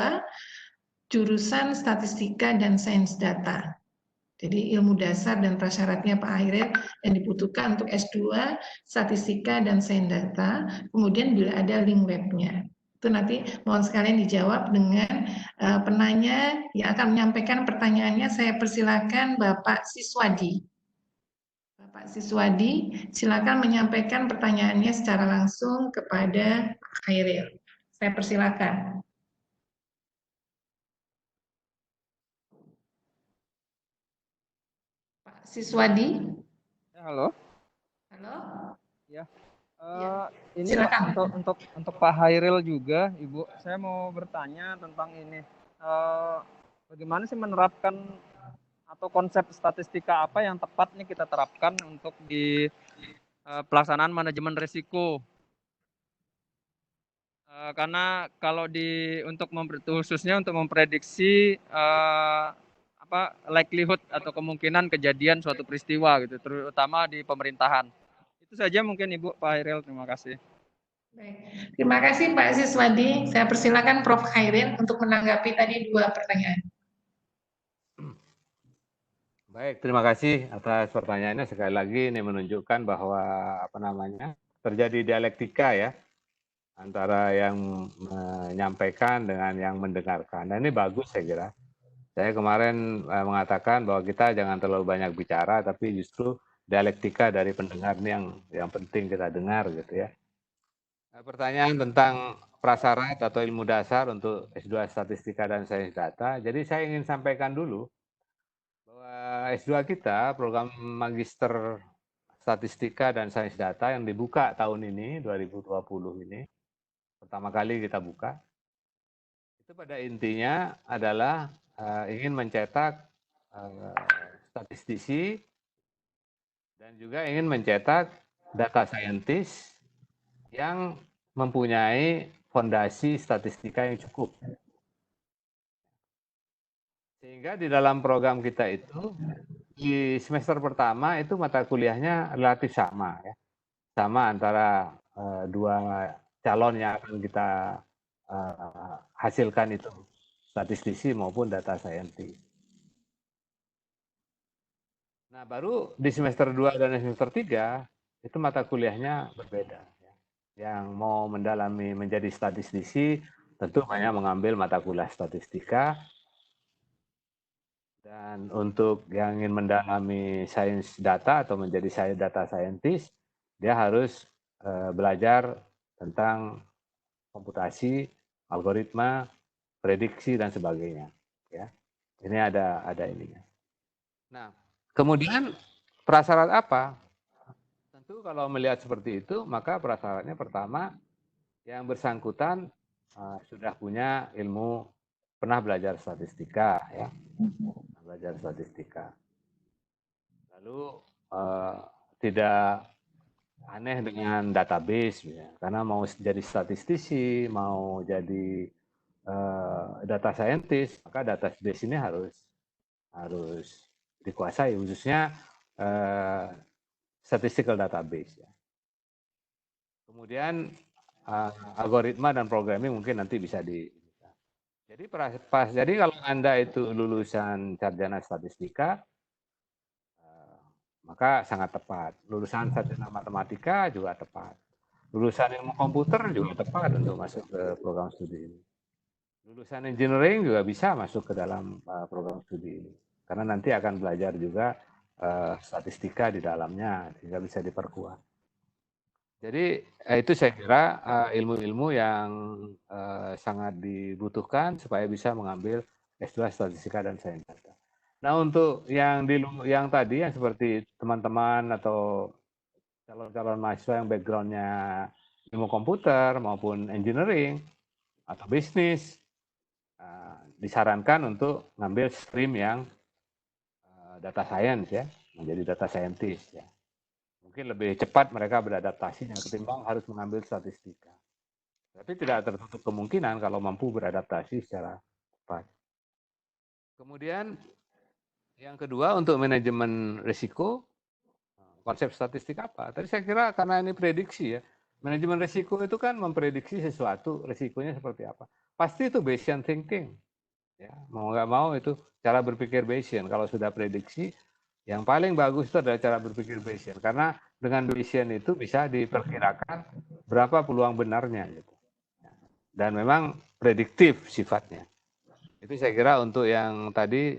jurusan statistika dan sains data. Jadi ilmu dasar dan prasyaratnya Pak Khairil yang dibutuhkan untuk S2 statistika dan sains data, kemudian bila ada link webnya. Itu nanti mohon sekalian dijawab dengan penanya yang akan menyampaikan pertanyaannya. Saya persilakan Bapak Siswadi. Bapak Siswadi, silakan menyampaikan pertanyaannya secara langsung kepada Pak Khairil. Saya persilakan. Pak Siswadi. Halo. Halo. Ya. Ya, ini silakan. untuk Pak Khairil juga, Ibu. Saya mau bertanya tentang ini. Bagaimana sih menerapkan atau konsep statistika apa yang tepat nih kita terapkan untuk di pelaksanaan manajemen risiko? Karena kalau khususnya untuk memprediksi likelihood atau kemungkinan kejadian suatu peristiwa gitu, terutama di pemerintahan. Itu saja mungkin Ibu, Pak Khairil, terima kasih. Baik. Terima kasih Pak Siswadi. Saya persilakan Prof. Khairil untuk menanggapi tadi dua pertanyaan. Baik, terima kasih atas pertanyaannya. Sekali lagi ini menunjukkan bahwa terjadi dialektika, ya, antara yang menyampaikan dengan yang mendengarkan. Dan ini bagus saya kira. Saya kemarin mengatakan bahwa kita jangan terlalu banyak bicara, tapi justru dialektika dari pendengar ini yang penting kita dengar gitu, ya. Pertanyaan tentang prasyarat atau ilmu dasar untuk S2 Statistika dan Sains Data. Jadi saya ingin sampaikan dulu bahwa S2 kita, program Magister Statistika dan Sains Data yang dibuka tahun ini, 2020 ini, pertama kali kita buka, itu pada intinya adalah ingin mencetak statistisi dan juga ingin mencetak data scientist yang mempunyai fondasi statistika yang cukup. Sehingga di dalam program kita itu, di semester pertama itu mata kuliahnya relatif sama, ya. Sama antara dua calon yang akan kita hasilkan itu, statistisi maupun data scientist. Nah, baru di semester 2 dan semester 3 itu mata kuliahnya berbeda. Yang mau mendalami menjadi statistisi tentu banyak mengambil mata kuliah statistika, dan untuk yang ingin mendalami sains data atau menjadi data scientist, dia harus belajar tentang komputasi, algoritma, prediksi dan sebagainya, ya. Ini ada ininya. Nah, kemudian prasyarat apa? Tentu kalau melihat seperti itu, maka prasyaratnya pertama, yang bersangkutan sudah punya ilmu, pernah belajar statistika, ya. Belajar statistika. Lalu tidak aneh dengan database, ya. Karena mau jadi statistisi, mau jadi data scientist, maka database ini harus dikuasai, khususnya statistical database, ya. Kemudian algoritma dan programming mungkin nanti bisa jadi jadi kalau Anda itu lulusan sarjana statistika, maka sangat tepat. Lulusan sarjana matematika juga tepat. Lulusan ilmu komputer juga tepat untuk masuk ke program studi ini. Lulusan engineering juga bisa masuk ke dalam program studi ini. Karena nanti akan belajar juga statistika di dalamnya, sehingga bisa diperkuat. Jadi itu saya kira ilmu-ilmu yang sangat dibutuhkan supaya bisa mengambil S2 Statistika dan Sains Data. Nah untuk yang tadi yang seperti teman-teman atau calon-calon mahasiswa yang backgroundnya ilmu komputer maupun engineering atau bisnis, disarankan untuk ngambil stream yang data science ya, menjadi data scientist ya. Mungkin lebih cepat mereka beradaptasinya ketimbang harus mengambil statistika. Tapi tidak tertutup kemungkinan kalau mampu beradaptasi secara cepat. Kemudian yang kedua untuk manajemen risiko, konsep statistik apa? Tadi saya kira karena ini prediksi ya. Manajemen risiko itu kan memprediksi sesuatu, risikonya seperti apa. Pasti itu Bayesian thinking. Ya, mau nggak mau itu cara berpikir Bayesian. Kalau sudah prediksi, yang paling bagus itu adalah cara berpikir Bayesian, karena dengan Bayesian itu bisa diperkirakan berapa peluang benarnya gitu. Dan memang prediktif sifatnya. Itu saya kira untuk yang tadi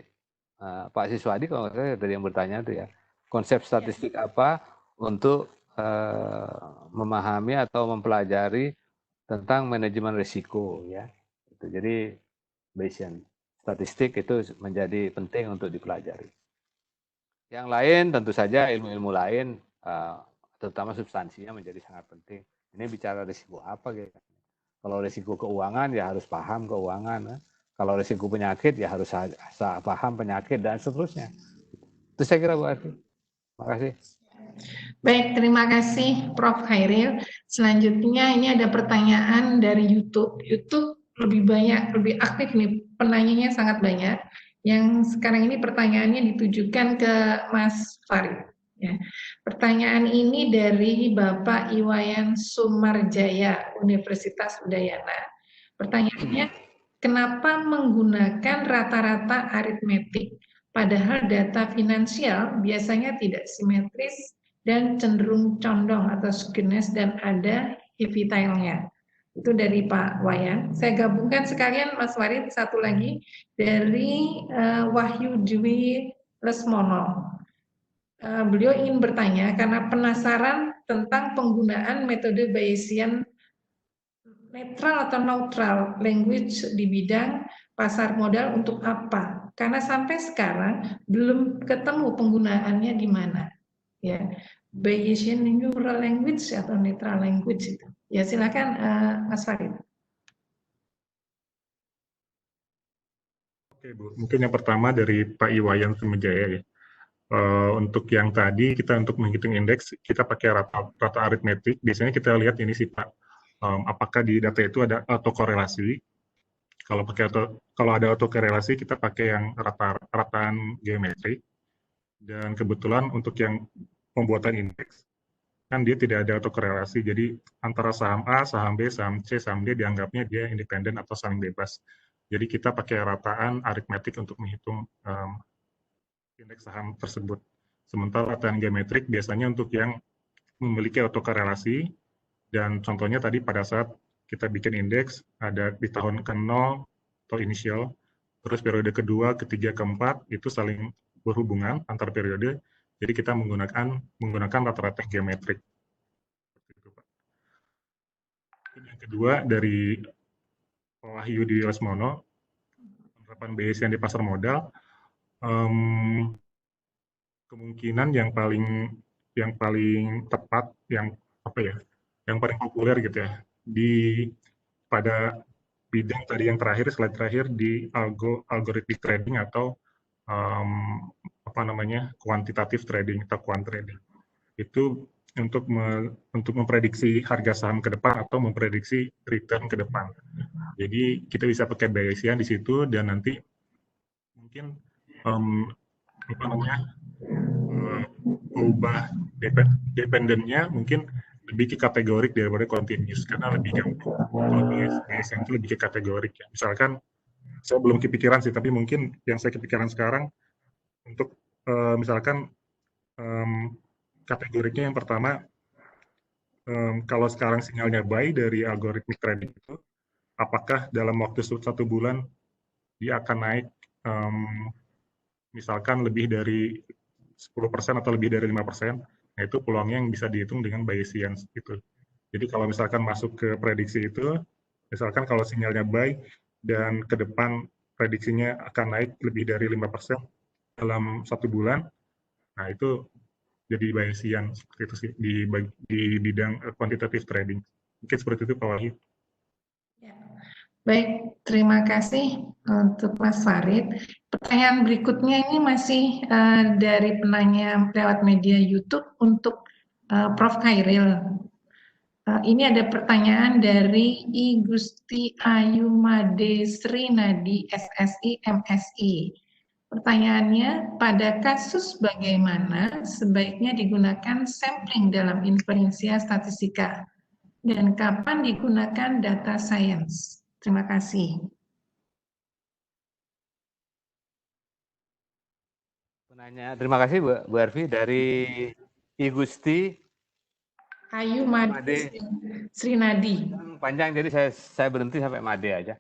Pak Siswadi kalau saya tadi yang bertanya itu ya, konsep statistik apa untuk memahami atau mempelajari tentang manajemen risiko ya. Itu jadi Bayesian statistik itu menjadi penting untuk dipelajari. Yang lain tentu saja ilmu-ilmu lain, terutama substansinya menjadi sangat penting. Ini bicara risiko apa gitu. Kalau risiko keuangan ya harus paham keuangan. Kalau risiko penyakit ya harus paham penyakit dan seterusnya. Itu saya kira Bu Arfi. Terima kasih. Baik, terima kasih Prof. Khairil. Selanjutnya ini ada pertanyaan dari YouTube. YouTube lebih aktif nih, penanyanya sangat banyak. Yang sekarang ini pertanyaannya ditujukan ke Mas Farid. Ya. Pertanyaan ini dari Bapak Iwayan Sumarjaya, Universitas Udayana. Pertanyaannya, kenapa menggunakan rata-rata aritmetik, padahal data finansial biasanya tidak simetris dan cenderung condong atau skewness dan ada heavy tail-nya? Itu dari Pak Wayan. Saya gabungkan sekalian Mas Farid, satu lagi dari Wahyu Dwi Lesmono. Beliau ingin bertanya karena penasaran tentang penggunaan metode Bayesian netral atau neutral language di bidang pasar modal untuk apa? Karena sampai sekarang belum ketemu penggunaannya di mana. Ya, Bayesian neural language atau neutral language itu. Ya silakan Mas Farid. Oke Bu, mungkin yang pertama dari Pak Iwayan Sumejaya ya. Untuk yang tadi kita untuk menghitung indeks kita pakai rata aritmetik. Biasanya kita lihat ini sih Pak, apakah di data itu ada autokorelasi. Kalau ada autokorelasi kita pakai yang rataan geometrik. Dan kebetulan untuk yang pembuatan indeks kan dia tidak ada autokorelasi. Jadi antara saham A, saham B, saham C, saham D dianggapnya dia independen atau saling bebas. Jadi kita pakai rataan aritmetik untuk menghitung indeks saham tersebut. Sementara rataan geometrik biasanya untuk yang memiliki autokorelasi, dan contohnya tadi pada saat kita bikin indeks, ada di tahun ke-0 atau inisial, terus periode kedua, ketiga, keempat, itu saling berhubungan antar periode, jadi kita menggunakan rata-rata geometrik. Yang kedua dari Wahyu di Lesmono, penerapan Bayesian di pasar modal, kemungkinan yang paling tepat, yang paling populer gitu ya pada bidang tadi yang terakhir, slide terakhir di algorithmic trading atau kuantitatif trading atau quant trading. Itu untuk memprediksi harga saham ke depan atau memprediksi return ke depan. Jadi kita bisa pakai Bayesian di situ, dan nanti mungkin ubah dependennya mungkin lebih ke kategorik daripada continuous karena lebih gampang. Kalau BSN itu lebih ke kategorik ya. Misalkan saya belum kepikiran sih, tapi mungkin yang saya kepikiran sekarang untuk misalkan kategoriknya yang pertama, kalau sekarang sinyalnya buy dari algoritmik trading itu, apakah dalam waktu 1 bulan dia akan naik misalkan lebih dari 10% atau lebih dari 5%, nah itu peluangnya yang bisa dihitung dengan Bayesian itu. Jadi kalau misalkan masuk ke prediksi itu, misalkan kalau sinyalnya buy dan ke depan prediksinya akan naik lebih dari 5% dalam 1 bulan, nah itu jadi Bayesian seperti itu sih di bidang quantitative trading. Mungkin seperti itu Pak Wahid. Ya. Baik, terima kasih untuk Mas Farid. Pertanyaan berikutnya ini masih dari penanya lewat media YouTube untuk Prof. Khairil. Ini ada pertanyaan dari I Gusti Ayumade Srinadi SSI MSI. Pertanyaannya, pada kasus bagaimana sebaiknya digunakan sampling dalam inferensia statistika dan kapan digunakan data science? Terima kasih. Terima kasih Bu Arfi dari I Gusti Ayu Made Srinadi. panjang, jadi saya berhenti sampai Made aja.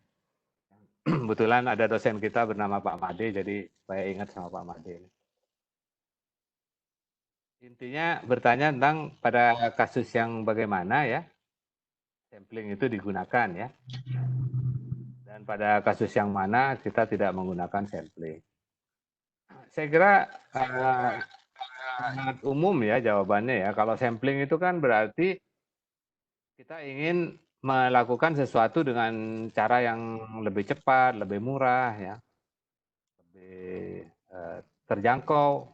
Kebetulan ada dosen kita bernama Pak Made, jadi saya ingat sama Pak Made. Intinya bertanya tentang pada kasus yang bagaimana ya sampling itu digunakan ya, dan pada kasus yang mana kita tidak menggunakan sampling. Saya kira sangat umum ya jawabannya ya. Kalau sampling itu kan berarti kita ingin melakukan sesuatu dengan cara yang lebih cepat, lebih murah ya, lebih terjangkau.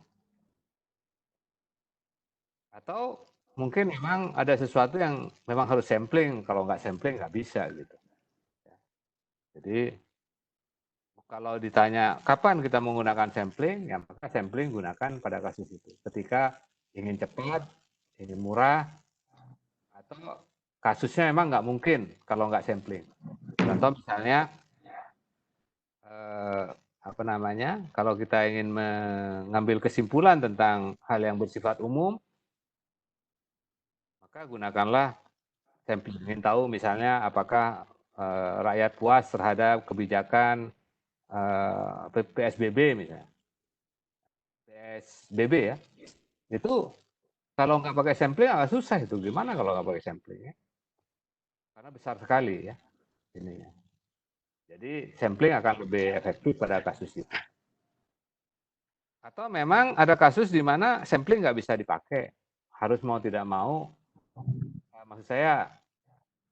Atau mungkin memang ada sesuatu yang memang harus sampling, kalau nggak sampling nggak bisa gitu. Jadi kalau ditanya kapan kita menggunakan sampling, ya maka sampling gunakan pada kasus itu. Ketika ingin cepat, ingin murah, atau kasusnya memang nggak mungkin kalau nggak sampling. Contoh misalnya apa namanya, kalau kita ingin mengambil kesimpulan tentang hal yang bersifat umum, maka gunakanlah sampling. Ingin tahu misalnya apakah rakyat puas terhadap kebijakan PSBB misalnya. PSBB ya. Itu kalau nggak pakai sampling agak susah itu. Gimana kalau nggak pakai sampling ya? Karena besar sekali ya ini. Jadi sampling akan lebih efektif pada kasus itu. Atau memang ada kasus di mana sampling nggak bisa dipakai. Harus mau tidak mau. Maksud saya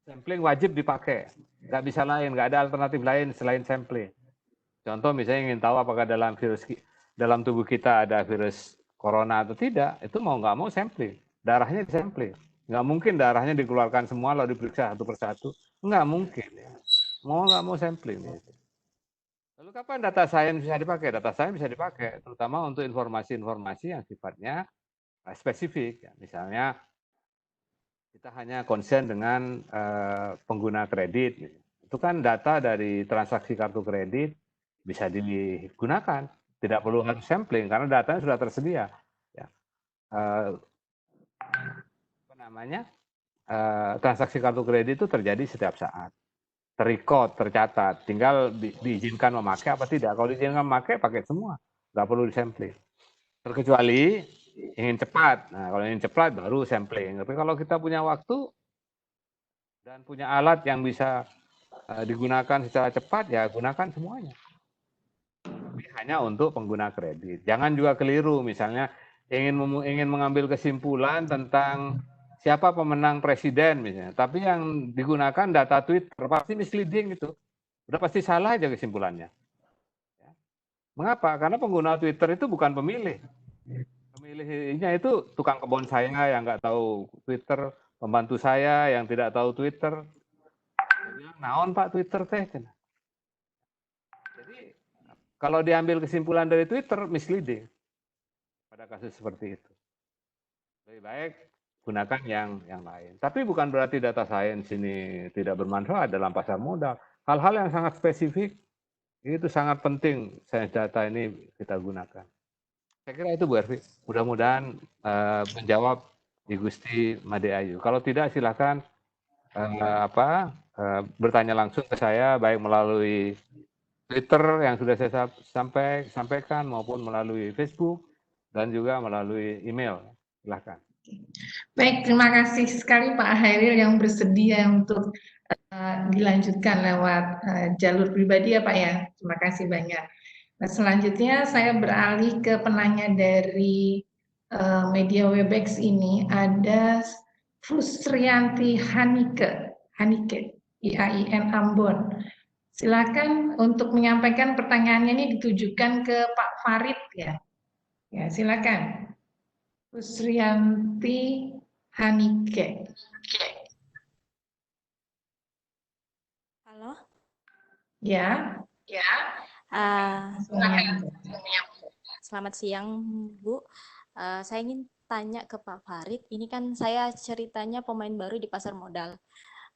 sampling wajib dipakai. Nggak bisa lain, nggak ada alternatif lain selain sampling. Contoh misalnya ingin tahu apakah dalam tubuh kita ada virus corona atau tidak, itu mau nggak mau sampling. Darahnya disampling. Nggak mungkin darahnya dikeluarkan semua lalu diperiksa satu persatu. Nggak mungkin. Ya. Mau nggak mau sampling. Gitu. Lalu kapan data science bisa dipakai? Data science bisa dipakai, terutama untuk informasi-informasi yang sifatnya spesifik. Ya. Misalnya kita hanya concern dengan pengguna kredit. Gitu. Itu kan data dari transaksi kartu kredit, bisa digunakan, tidak perlu harus sampling karena datanya sudah tersedia. Ya. Apa namanya? Transaksi kartu kredit itu terjadi setiap saat, terrecord, tercatat, tinggal diizinkan memakai apa tidak. Kalau diizinkan memakai, pakai semua, nggak perlu disampling. Terkecuali ingin cepat. Nah, kalau ingin cepat baru sampling. Tapi kalau kita punya waktu dan punya alat yang bisa digunakan secara cepat, ya gunakan semuanya. Hanya untuk pengguna kredit. Jangan juga keliru, misalnya ingin mengambil kesimpulan tentang siapa pemenang presiden misalnya, tapi yang digunakan data Twitter pasti misleading itu, udah pasti salah aja kesimpulannya. Mengapa? Karena pengguna Twitter itu bukan pemilih. Pemilihnya itu tukang kebun saya yang nggak tahu Twitter, pembantu saya yang tidak tahu Twitter. Naon Pak Twitter teh? Jadi kalau diambil kesimpulan dari Twitter, misleading pada kasus seperti itu. Lebih baik gunakan yang lain. Tapi bukan berarti data science ini tidak bermanfaat dalam pasar modal. Hal-hal yang sangat spesifik itu sangat penting sains data ini kita gunakan. Saya kira itu Bu Ervi. Mudah-mudahan menjawab Di Gusti Made Ayu. Kalau tidak silakan bertanya langsung ke saya baik melalui Twitter yang sudah saya sampaikan maupun melalui Facebook dan juga melalui email. Silakan. Baik, terima kasih sekali Pak Hairil yang bersedia untuk dilanjutkan lewat jalur pribadi ya Pak ya. Terima kasih banyak. Nah, selanjutnya saya beralih ke penanya dari media Webex ini. Ada Fusrianti Hanike, IAIN Ambon. Silakan untuk menyampaikan pertanyaannya ini ditujukan ke Pak Farid ya. Ya, silakan. Fusrianti Hanike. Halo. Ya. Selamat siang, Bu. Saya ingin tanya ke Pak Farid. Ini kan saya ceritanya pemain baru di pasar modal,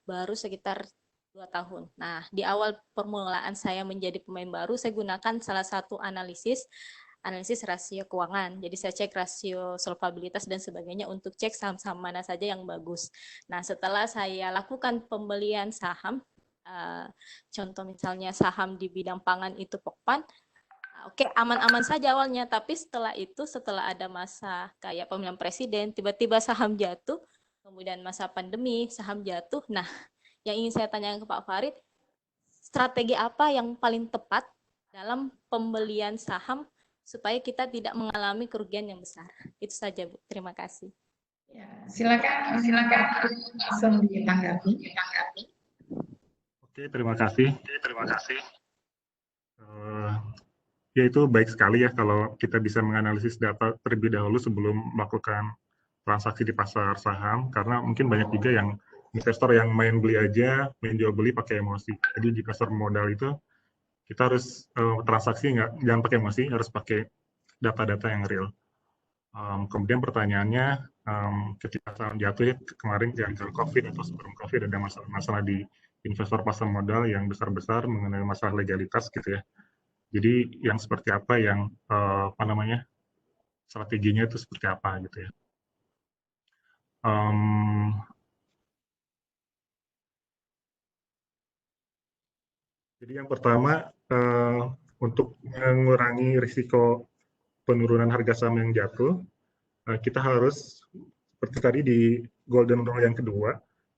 baru sekitar 2 tahun. Nah, di awal permulaan saya menjadi pemain baru, saya gunakan salah satu analisis rasio keuangan. Jadi saya cek rasio solvabilitas dan sebagainya untuk cek saham-saham mana saja yang bagus. Nah, setelah saya lakukan pembelian saham, contoh misalnya saham di bidang pangan itu Pokpan, oke, aman-aman saja awalnya, tapi setelah itu, setelah ada masa kayak pemilihan presiden, tiba-tiba saham jatuh, kemudian masa pandemi, saham jatuh. Nah, yang ingin saya tanyakan ke Pak Farid, strategi apa yang paling tepat dalam pembelian saham supaya kita tidak mengalami kerugian yang besar? Itu saja, Bu. Terima kasih. Ya, silakan langsung ditanggapi. Oke, terima kasih. Ya itu baik sekali ya kalau kita bisa menganalisis data terlebih dahulu sebelum melakukan transaksi di pasar saham, karena mungkin banyak juga yang investor yang main beli aja, main jual beli pakai emosi. Jadi di pasar modal itu kita harus transaksi jangan pakai emosi, harus pakai data-data yang real. Kemudian pertanyaannya, ketika saham jatuh kemarin gara-gara COVID atau sebelum COVID ada masalah di investor pasar modal yang besar-besar mengenai masalah legalitas gitu ya. Jadi yang seperti apa yang strateginya itu seperti apa gitu ya. Jadi yang pertama untuk mengurangi risiko penurunan harga saham yang jatuh, kita harus seperti tadi di golden rule yang kedua,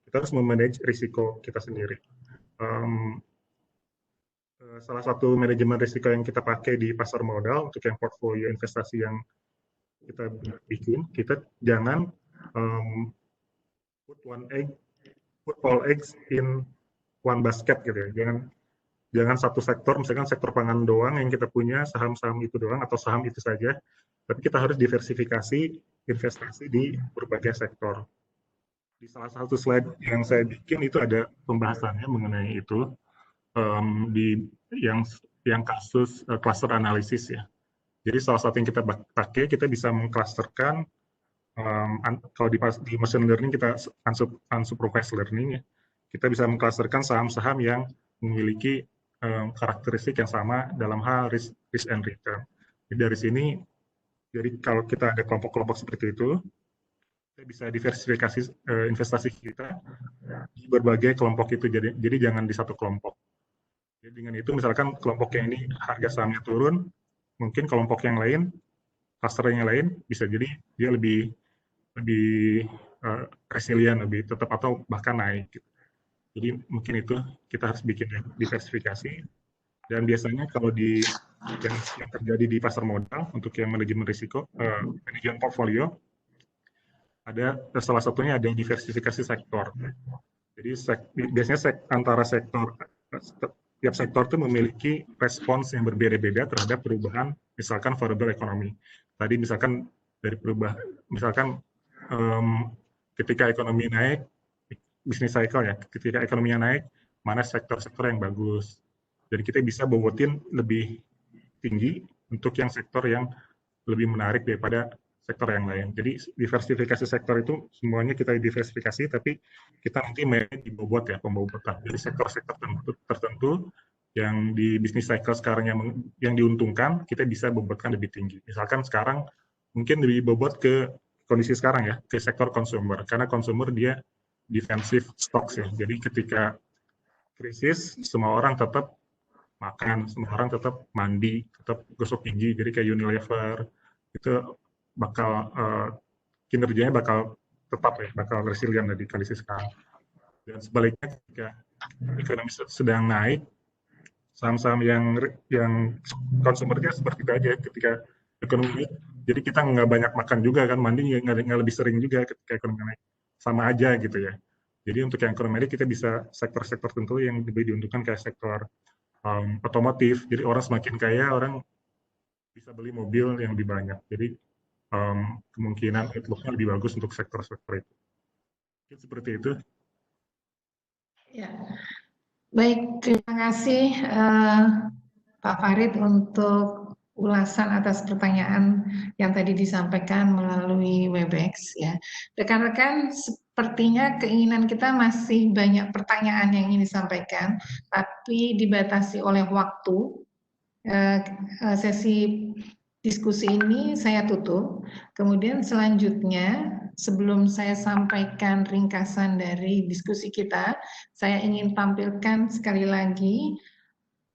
kita harus memanage risiko kita sendiri. Salah satu manajemen risiko yang kita pakai di pasar modal untuk yang portfolio investasi yang kita bikin, kita jangan put all eggs in one basket gitu ya. Jangan satu sektor, misalkan sektor pangan doang yang kita punya, saham-saham itu doang atau saham itu saja, tapi kita harus diversifikasi investasi di berbagai sektor. Di salah satu slide yang saya bikin itu ada pembahasannya mengenai itu, di yang kasus cluster analisis ya. Jadi salah satu yang kita pakai, kita bisa mengclusterkan, kalau di machine learning kita unsupervised learning ya, kita bisa mengclusterkan saham-saham yang memiliki karakteristik yang sama dalam hal risk and return. Jadi dari sini, jadi kalau kita ada kelompok-kelompok seperti itu, kita bisa diversifikasi investasi kita di berbagai kelompok itu. Jadi jangan di satu kelompok. Jadi dengan itu misalkan kelompoknya ini harga sahamnya turun, mungkin kelompok yang lain, cluster yang lain bisa jadi dia lebih resilient, lebih tetap atau bahkan naik. Gitu. Jadi mungkin itu kita harus bikin diversifikasi. Dan biasanya kalau yang terjadi di pasar modal untuk yang manajemen risiko, manajemen portfolio, ada salah satunya ada diversifikasi sektor. Jadi biasanya antara sektor, tiap sektor itu memiliki respons yang berbeda-beda terhadap perubahan, misalkan variable ekonomi. Tadi misalkan dari misalkan ketika ekonomi naik, bisnis cycle ya, ketika ekonominya naik, mana sektor-sektor yang bagus. Jadi kita bisa bobotin lebih tinggi untuk yang sektor yang lebih menarik daripada sektor yang lain. Jadi diversifikasi sektor itu semuanya kita diversifikasi, tapi kita nanti manage di bobot ya, pembobotan. Jadi sektor-sektor tertentu yang di bisnis cycle sekarang yang diuntungkan, kita bisa bobotkan lebih tinggi. Misalkan sekarang mungkin lebih bobot ke kondisi sekarang ya, ke sektor consumer. Karena consumer dia defensive stocks ya. Jadi ketika krisis, semua orang tetap makan, semua orang tetap mandi, tetap gosok gigi. Jadi kayak Unilever, itu bakal kinerjanya bakal tetap ya, bakal resilient di kondisi sekarang. Dan sebaliknya ketika ekonomi sedang naik, saham-saham yang konsumernya seperti itu aja ketika ekonomi, jadi kita nggak banyak makan juga kan, mandi nggak lebih sering juga ketika ekonomi naik, sama aja gitu ya. Jadi untuk yang ekonomi kita bisa sektor-sektor tertentu yang lebih diuntungkan kayak sektor otomotif. Jadi orang semakin kaya, orang bisa beli mobil yang lebih banyak. Jadi kemungkinan outlook-nya lebih bagus untuk sektor-sektor itu. Mungkin seperti itu. Ya, baik. Terima kasih Pak Farid untuk ulasan atas pertanyaan yang tadi disampaikan melalui Webex. Ya, rekan-rekan, sepertinya keinginan kita masih banyak pertanyaan yang ingin disampaikan, tapi dibatasi oleh waktu. Sesi diskusi ini saya tutup. Kemudian selanjutnya, sebelum saya sampaikan ringkasan dari diskusi kita, saya ingin tampilkan sekali lagi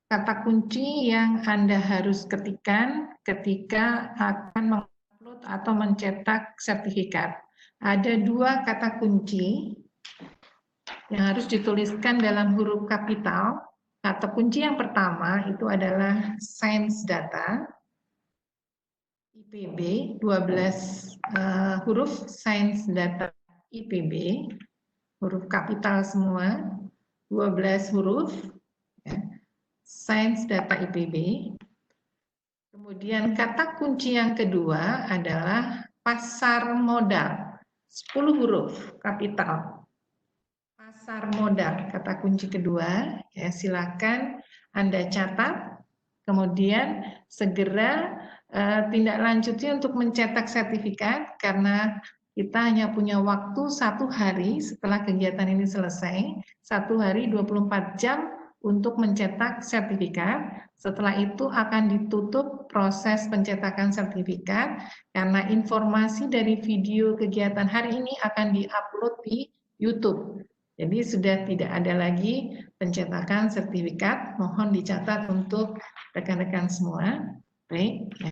kata kunci yang Anda harus ketikkan ketika akan mengupload atau mencetak sertifikat. Ada 2 kata kunci yang harus dituliskan dalam huruf kapital. Kata kunci yang pertama itu adalah Science Data, IPB, 12 huruf Science Data IPB, huruf kapital semua, 12 huruf, ya. Science Data IPB. Kemudian kata kunci yang kedua adalah pasar modal, 10 huruf kapital. Pasar modal, kata kunci kedua, ya silakan Anda catat, kemudian segera tindak lanjuti untuk mencetak sertifikat karena kita hanya punya waktu 1 hari setelah kegiatan ini selesai, 1 hari 24 jam untuk mencetak sertifikat. Setelah itu akan ditutup proses pencetakan sertifikat karena informasi dari video kegiatan hari ini akan diupload di YouTube. Jadi sudah tidak ada lagi pencetakan sertifikat, mohon dicatat untuk rekan-rekan semua. Baik, ya.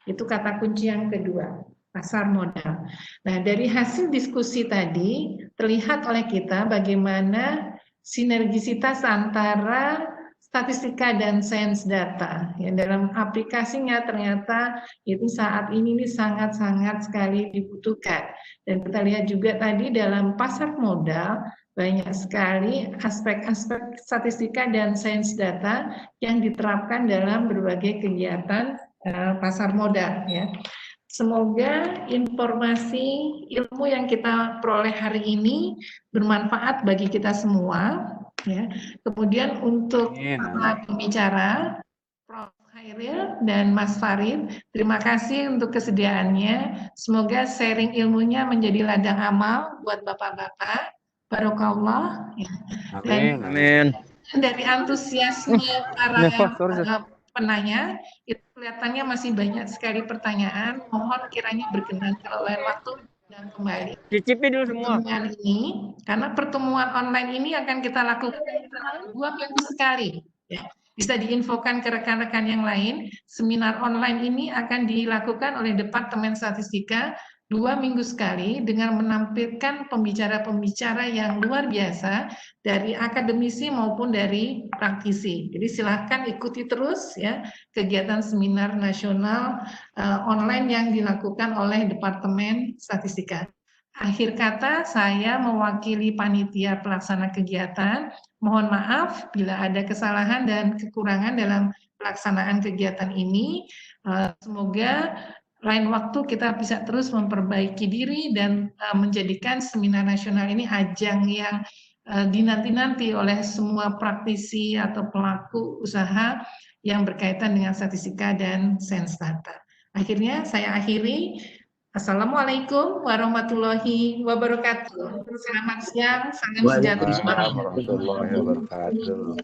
Itu kata kunci yang kedua, pasar modal. Nah, dari hasil diskusi tadi terlihat oleh kita bagaimana sinergisitas antara statistika dan sains data. Ya, dalam aplikasinya ternyata itu saat ini sangat-sangat sekali dibutuhkan. Dan kita lihat juga tadi dalam pasar modal banyak sekali aspek-aspek statistika dan sains data yang diterapkan dalam berbagai kegiatan pasar modal. Ya. Semoga informasi ilmu yang kita peroleh hari ini bermanfaat bagi kita semua. Ya. Kemudian untuk para pembicara, Prof. Hairil dan Mas Farid, terima kasih untuk kesediaannya. Semoga sharing ilmunya menjadi ladang amal buat Bapak-Bapak. Barokallah. Dan Amin. dari antusiasme para penanya, itu kelihatannya masih banyak sekali pertanyaan. Mohon kiranya berkenan kalau lain waktu dan kembali. Cicipin dulu semua. Pertemuan ini, karena pertemuan online ini akan kita lakukan 2 minggu sekali. Ya. Bisa diinfokan ke rekan-rekan yang lain. Seminar online ini akan dilakukan oleh Departemen Statistika 2 minggu sekali dengan menampilkan pembicara-pembicara yang luar biasa dari akademisi maupun dari praktisi. Jadi silahkan ikuti terus ya kegiatan seminar nasional online yang dilakukan oleh Departemen Statistika. Akhir kata, saya mewakili panitia pelaksana kegiatan. Mohon maaf bila ada kesalahan dan kekurangan dalam pelaksanaan kegiatan ini. Semoga lain waktu kita bisa terus memperbaiki diri dan menjadikan seminar nasional ini ajang yang dinanti-nanti oleh semua praktisi atau pelaku usaha yang berkaitan dengan statistika dan sains data. Akhirnya saya akhiri Assalamualaikum warahmatullahi wabarakatuh. Selamat siang, salam sejahtera. Waalaikumsalam warahmatullahi wabarakatuh.